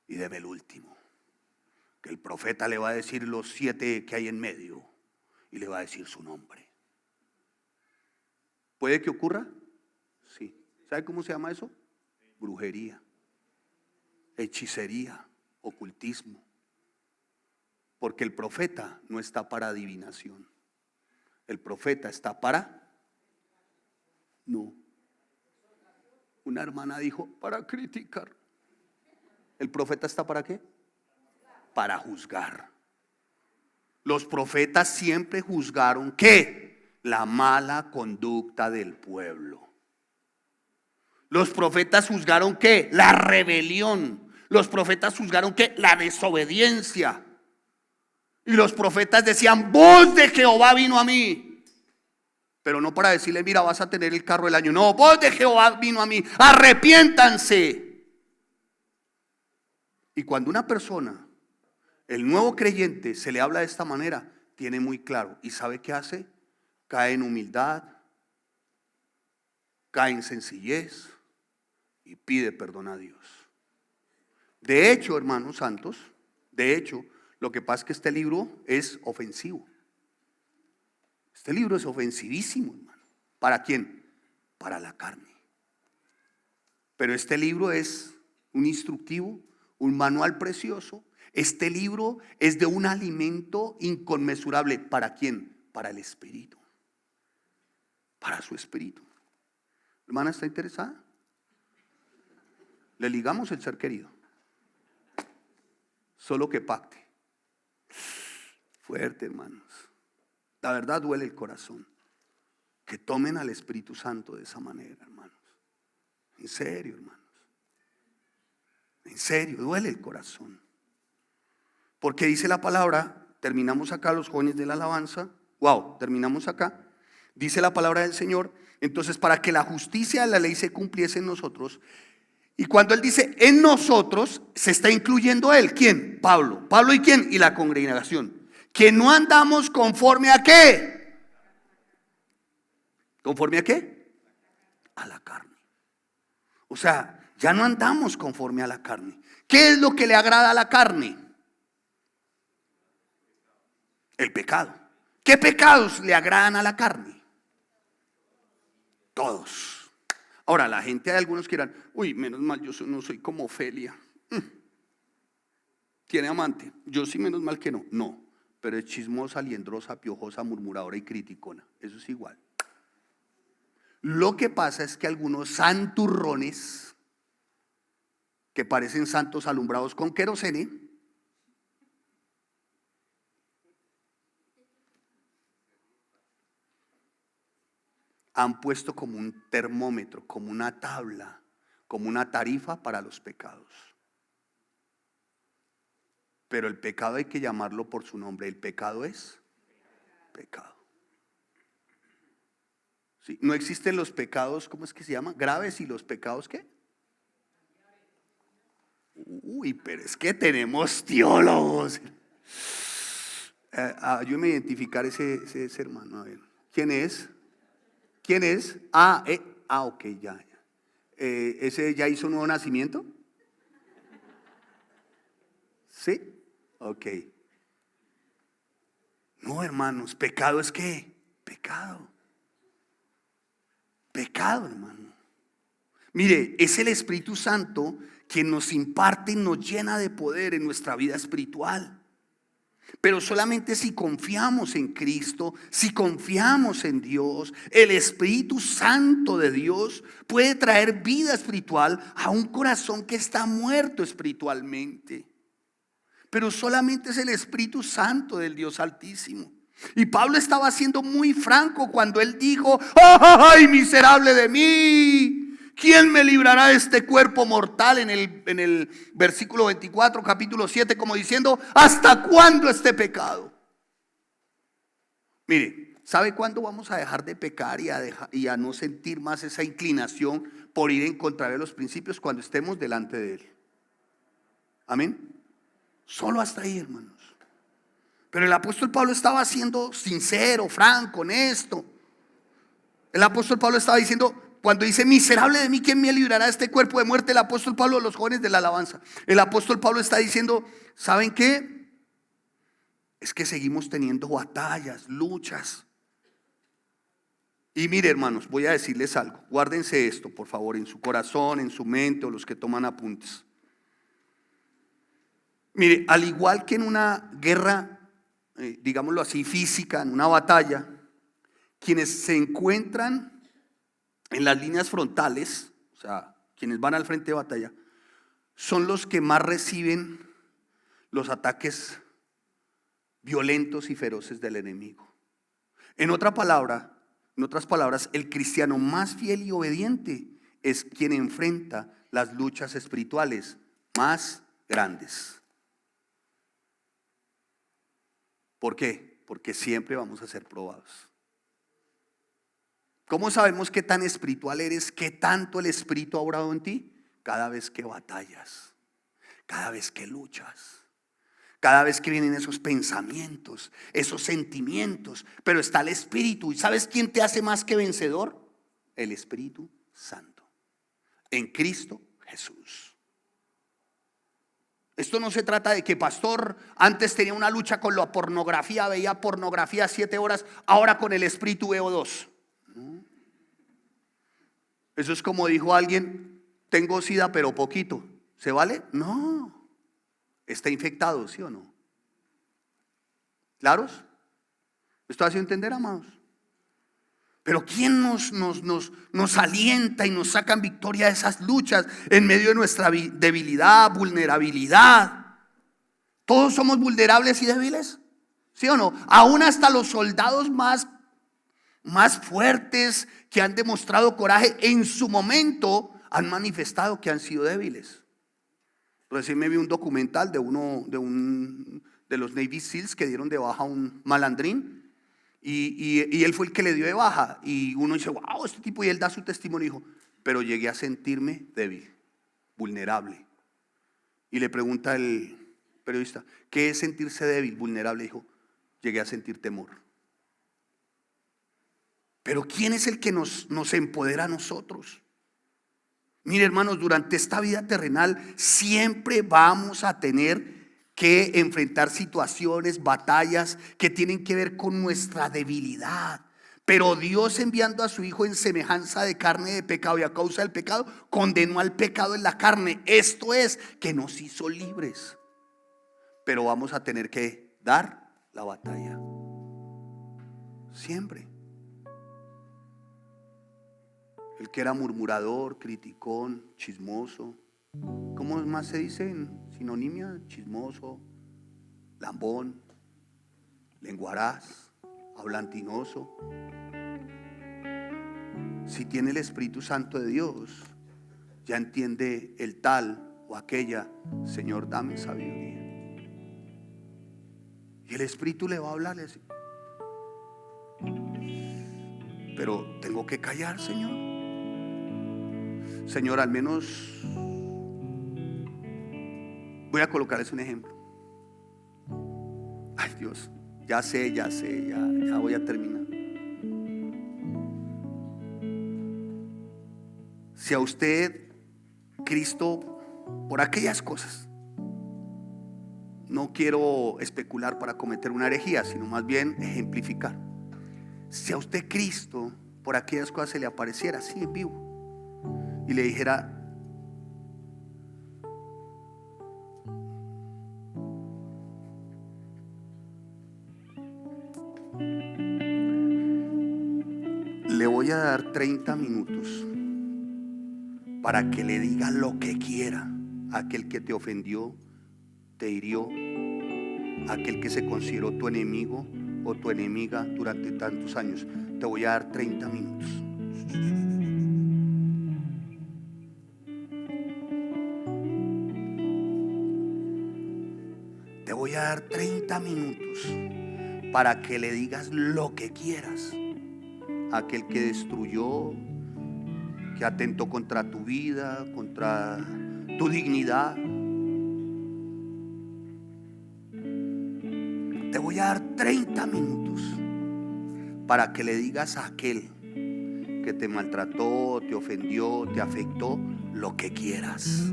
y deme el último. Que el profeta le va a decir los 7 que hay en medio y le va a decir su nombre. ¿Puede que ocurra? Sí. ¿Sabe cómo se llama eso? Brujería, hechicería, ocultismo. Porque el profeta no está para adivinación. El profeta está para... No. Una hermana dijo, para criticar. ¿El profeta está para qué? Para juzgar. Los profetas siempre juzgaron ¿qué? La mala conducta del pueblo. Los profetas juzgaron ¿qué? La rebelión. Los profetas juzgaron ¿qué? La desobediencia. Y los profetas decían, voz de Jehová vino a mí. Pero no para decirle, mira, vas a tener el carro del año. No, voz de Jehová vino a mí. Arrepiéntanse. Y cuando una persona, el nuevo creyente, se le habla de esta manera, tiene muy claro. ¿Y sabe qué hace? Cae en humildad, cae en sencillez y pide perdón a Dios. De hecho, hermanos santos, de hecho, lo que pasa es que este libro es ofensivo. Este libro es ofensivísimo, hermano. ¿Para quién? Para la carne. Pero este libro es un instructivo, un manual precioso. Este libro es de un alimento inconmensurable. ¿Para quién? Para el espíritu. Para su espíritu. ¿Hermana está interesada? Le ligamos el ser querido. Solo que pacte. Fuerte, hermanos. La verdad duele el corazón. Que tomen al Espíritu Santo de esa manera, hermanos. En serio, hermanos. En serio, duele el corazón. Porque dice la palabra, terminamos acá los jóvenes de la alabanza. Wow, terminamos acá. Dice la palabra del Señor. Entonces, para que la justicia de la ley se cumpliese en nosotros. Y cuando él dice en nosotros, se está incluyendo él. ¿Quién? Pablo. ¿Pablo y quién? Y la congregación. Que no andamos conforme a qué. ¿Conforme a qué? A la carne. O sea, ya no andamos conforme a la carne. ¿Qué es lo que le agrada a la carne? El pecado. ¿Qué pecados le agradan a la carne? Todos. Ahora, la gente, hay algunos que dirán, uy, menos mal, yo no soy como Ofelia. ¿Tiene amante? Yo sí, menos mal que no. No, pero es chismosa, liendrosa, piojosa, murmuradora y criticona. Eso es igual. Lo que pasa es que algunos santurrones, que parecen santos alumbrados con querosene, han puesto como un termómetro, como una tabla, como una tarifa para los pecados. Pero el pecado hay que llamarlo por su nombre. El pecado es pecado. Sí, no existen los pecados, ¿cómo es que se llama? Graves, y los pecados ¿qué? Uy, pero es que tenemos teólogos. Ayúdame a identificar ese hermano. A ver, ¿quién es? ¿Quién es? Ok, ya. ¿Ese ya hizo un nuevo nacimiento? ¿Sí? Ok. No, hermanos, pecado es ¿qué? Pecado. Pecado, hermano. Mire, es el Espíritu Santo quien nos imparte y nos llena de poder en nuestra vida espiritual. Pero solamente si confiamos en Cristo, si confiamos en Dios, el Espíritu Santo de Dios puede traer vida espiritual a un corazón que está muerto espiritualmente. Pero solamente es el Espíritu Santo del Dios Altísimo. Y Pablo estaba siendo muy franco cuando él dijo: ¡ay, miserable de mí! ¿Quién me librará de este cuerpo mortal? En el versículo 24, capítulo 7, como diciendo: ¿hasta cuándo este pecado? Mire, ¿sabe cuándo vamos a dejar de pecar y a no sentir más esa inclinación por ir en contra de los principios? Cuando estemos delante de Él. Amén. Solo hasta ahí, hermanos. Pero el apóstol Pablo estaba siendo sincero, franco, honesto. El apóstol Pablo estaba diciendo, cuando dice: miserable de mí, ¿quién me librará de este cuerpo de muerte? El apóstol Pablo, los jóvenes de la alabanza, el apóstol Pablo está diciendo: ¿saben qué? Es que seguimos teniendo batallas, luchas. Y mire, hermanos, voy a decirles algo. Guárdense esto, por favor, en su corazón, en su mente, o los que toman apuntes. Mire, al igual que en una guerra, digámoslo así, física, en una batalla, quienes se encuentran en las líneas frontales, o sea, quienes van al frente de batalla, son los que más reciben los ataques violentos y feroces del enemigo. En otras palabras, el cristiano más fiel y obediente es quien enfrenta las luchas espirituales más grandes. ¿Por qué? Porque siempre vamos a ser probados. ¿Cómo sabemos qué tan espiritual eres? ¿Qué tanto el Espíritu ha obrado en ti? Cada vez que batallas, cada vez que luchas, cada vez que vienen esos pensamientos, esos sentimientos. Pero está el Espíritu. ¿Y sabes quién te hace más que vencedor? El Espíritu Santo, en Cristo Jesús. Esto no se trata de que, pastor, antes tenía una lucha con la pornografía, veía pornografía 7 horas, ahora con el Espíritu veo 2. ¿No? Eso es como dijo alguien: tengo SIDA pero poquito. ¿Se vale? No. Está infectado, ¿sí o no? ¿Claros? ¿Esto hace entender, amados? Pero ¿quién nos alienta y nos saca en victoria de esas luchas en medio de nuestra debilidad, vulnerabilidad? ¿Todos somos vulnerables y débiles? ¿Sí o no? Aún hasta los soldados más fuertes, que han demostrado coraje en su momento, han manifestado que han sido débiles. Recién me vi un documental de los Navy SEALs que dieron de baja a un malandrín. Y él fue el que le dio de baja. Y uno dice: wow, este tipo. Y él da su testimonio y dijo: pero llegué a sentirme débil, vulnerable. Y le pregunta el periodista: ¿qué es sentirse débil, vulnerable? Dijo: llegué a sentir temor. Pero ¿quién es el que nos empodera a nosotros? Mire, hermanos, durante esta vida terrenal siempre vamos a tener que enfrentar situaciones, batallas que tienen que ver con nuestra debilidad. Pero Dios, enviando a su Hijo en semejanza de carne de pecado y a causa del pecado, condenó al pecado en la carne. Esto es, que nos hizo libres. Pero vamos a tener que dar la batalla. Siempre. El que era murmurador, criticón, chismoso. ¿Cómo más se dice en sinonimia? Chismoso, lambón, lenguaraz, hablantinoso. Si tiene el Espíritu Santo de Dios, ya entiende el tal o aquella: Señor, dame sabiduría. Y el Espíritu le va a hablar, pero tengo que callar, Señor. Señor, al menos voy a colocarles un ejemplo. Ay, Dios, ya voy a terminar. Si a usted Cristo, por aquellas cosas, no quiero especular para cometer una herejía, sino más bien ejemplificar. Si a usted Cristo por aquellas cosas se le apareciera así en vivo y le dijera: le voy a dar 30 minutos para que le diga lo que quiera a aquel que te ofendió, te hirió, a aquel que se consideró tu enemigo o tu enemiga durante tantos años. Te voy a dar 30 minutos. Te voy a dar 30 minutos para que le digas lo que quieras a aquel que destruyó, que atentó contra tu vida, contra tu dignidad. Te voy a dar 30 minutos para que le digas a aquel que te maltrató, te ofendió, te afectó, lo que quieras.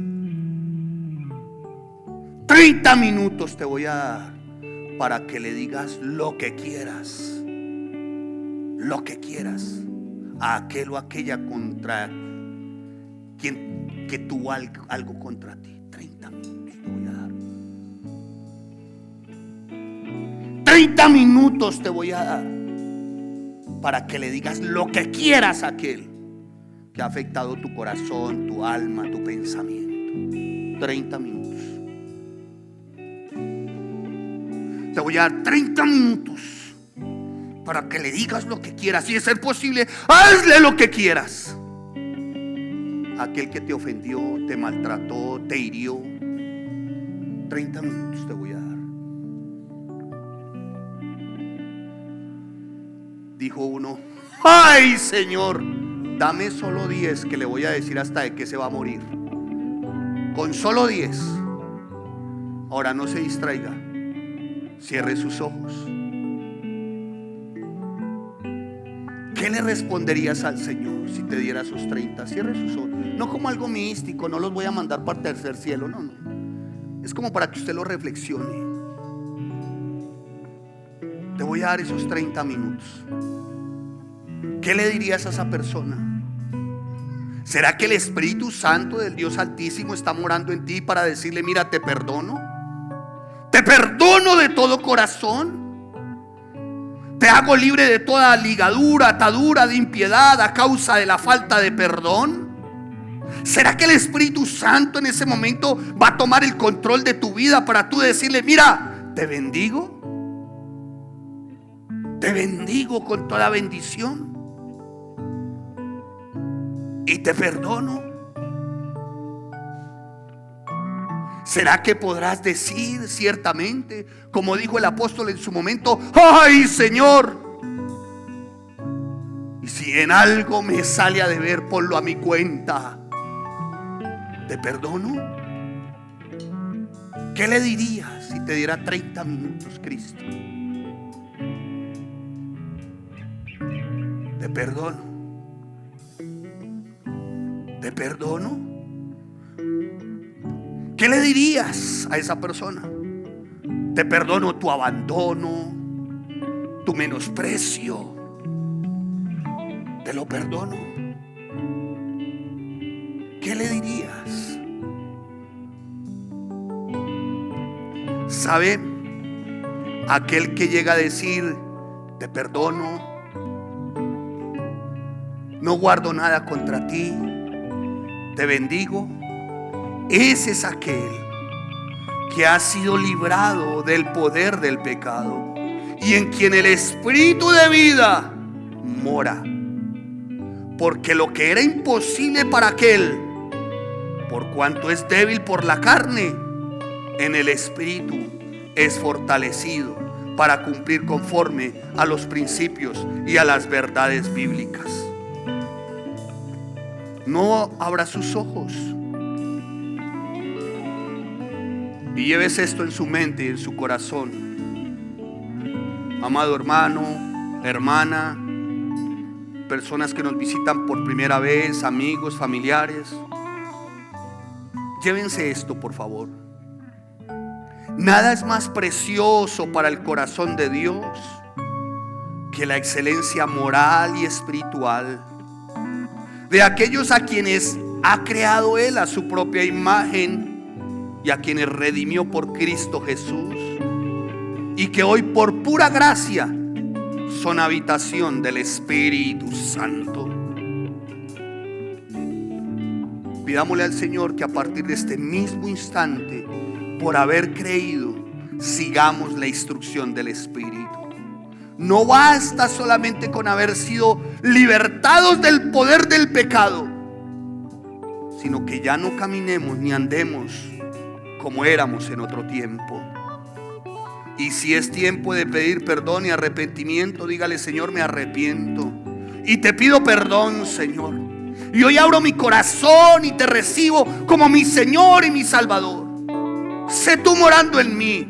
30 minutos te voy a dar para que le digas lo que quieras. Lo que quieras a aquel o aquella contra quien que tuvo algo contra ti. 30 minutos te voy a dar. 30 minutos te voy a dar para que le digas lo que quieras a aquel que ha afectado tu corazón, tu alma, tu pensamiento. 30 minutos. Te voy a dar 30 minutos para que le digas lo que quieras. Si es ser posible, hazle lo que quieras. Aquel que te ofendió, te maltrató, te hirió. 30 minutos te voy a dar. Dijo uno: ay, Señor, dame solo 10, que le voy a decir hasta de qué se va a morir. Con solo 10. Ahora no se distraiga. Cierre sus ojos. ¿Qué le responderías al Señor si te diera sus 30? Cierre sus ojos. No como algo místico, no los voy a mandar para el tercer cielo, no. Es como para que usted lo reflexione. Te voy a dar esos 30 minutos. ¿Qué le dirías a esa persona? ¿Será que el Espíritu Santo del Dios Altísimo está morando en ti para decirle: mira, te perdono? Te perdono de todo corazón. Te hago libre de toda ligadura, atadura de impiedad a causa de la falta de perdón. ¿Será que el Espíritu Santo en ese momento va a tomar el control de tu vida para tú decirle: mira, te bendigo? Te bendigo con toda bendición y te perdono. ¿Será que podrás decir ciertamente, como dijo el apóstol en su momento: ay, Señor, y si en algo me sale a deber, ponlo a mi cuenta, te perdono? ¿Qué le dirías si te diera 30 minutos Cristo? Te perdono. Te perdono. ¿Qué le dirías a esa persona? Te perdono tu abandono, tu menosprecio. Te lo perdono. ¿Qué le dirías? ¿Sabe? Aquel que llega a decir: te perdono, no guardo nada contra ti, te bendigo. Ese es aquel que ha sido librado del poder del pecado y en quien el Espíritu de vida mora. Porque lo que era imposible para aquel, por cuanto es débil por la carne, en el Espíritu es fortalecido para cumplir conforme a los principios y a las verdades bíblicas. No abra sus ojos y lleves esto en su mente y en su corazón. Amado hermano, hermana, personas que nos visitan por primera vez, amigos, familiares, llévense esto, por favor. Nada es más precioso para el corazón de Dios que la excelencia moral y espiritual de aquellos a quienes ha creado Él a su propia imagen y a quienes redimió por Cristo Jesús, y que hoy por pura gracia son habitación del Espíritu Santo. Pidámosle al Señor que a partir de este mismo instante, por haber creído, sigamos la instrucción del Espíritu. No basta solamente con haber sido libertados del poder del pecado, sino que ya no caminemos ni andemos como éramos en otro tiempo. Y si es tiempo de pedir perdón y arrepentimiento, dígale: Señor, me arrepiento y te pido perdón, Señor. Y hoy abro mi corazón y te recibo como mi Señor y mi Salvador. Sé tú morando en mí.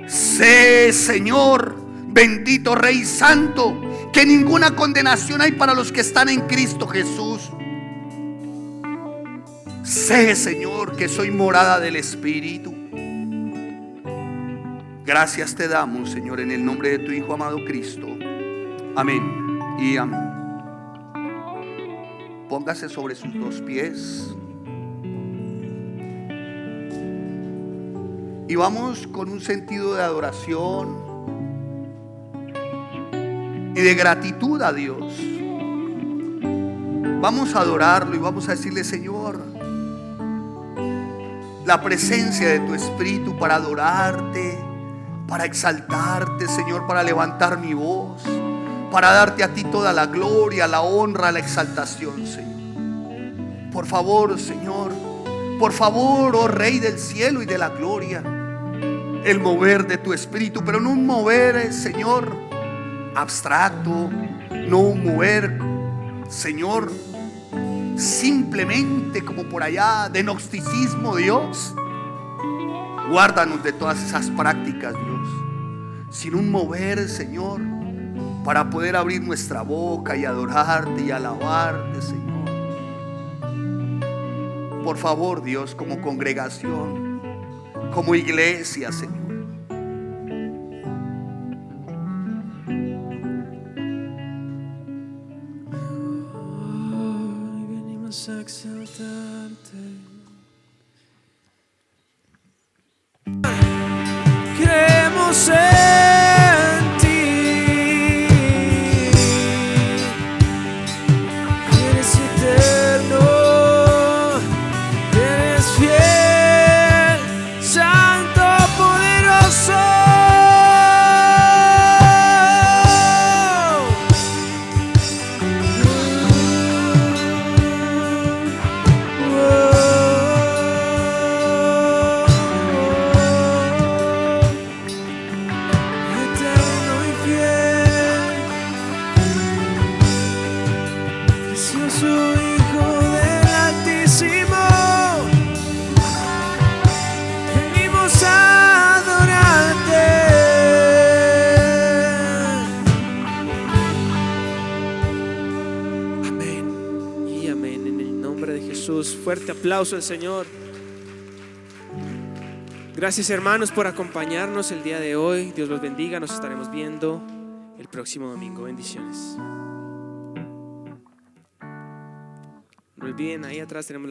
Sé, Señor, bendito Rey Santo, que ninguna condenación hay para los que están en Cristo Jesús. Sé, Señor, que soy morada del Espíritu. Gracias te damos, Señor, en el nombre de tu Hijo amado Cristo. Amén y amén. Póngase sobre sus dos pies y vamos con un sentido de adoración y de gratitud a Dios. Vamos a adorarlo y vamos a decirle: Señor, la presencia de tu Espíritu para adorarte, para exaltarte, Señor, para levantar mi voz, para darte a ti toda la gloria, la honra, la exaltación, Señor. Por favor, Señor, por favor, oh Rey del cielo y de la gloria, el mover de tu Espíritu, pero no un mover, Señor, abstracto, no un mover, Señor, simplemente como por allá de gnosticismo, Dios. Guárdanos de todas esas prácticas, Dios, sino un mover, Señor, para poder abrir nuestra boca y adorarte y alabarte, Señor. Por favor, Dios, como congregación, como iglesia, Señor. Hoy venimos a exaltarte. Creemos en ti. Eres eterno, eres fiel, santo, poderoso. Fuerte aplauso al Señor. Gracias, hermanos, por acompañarnos el día de hoy. Dios los bendiga. Nos estaremos viendo el próximo domingo. Bendiciones. No olviden, ahí atrás tenemos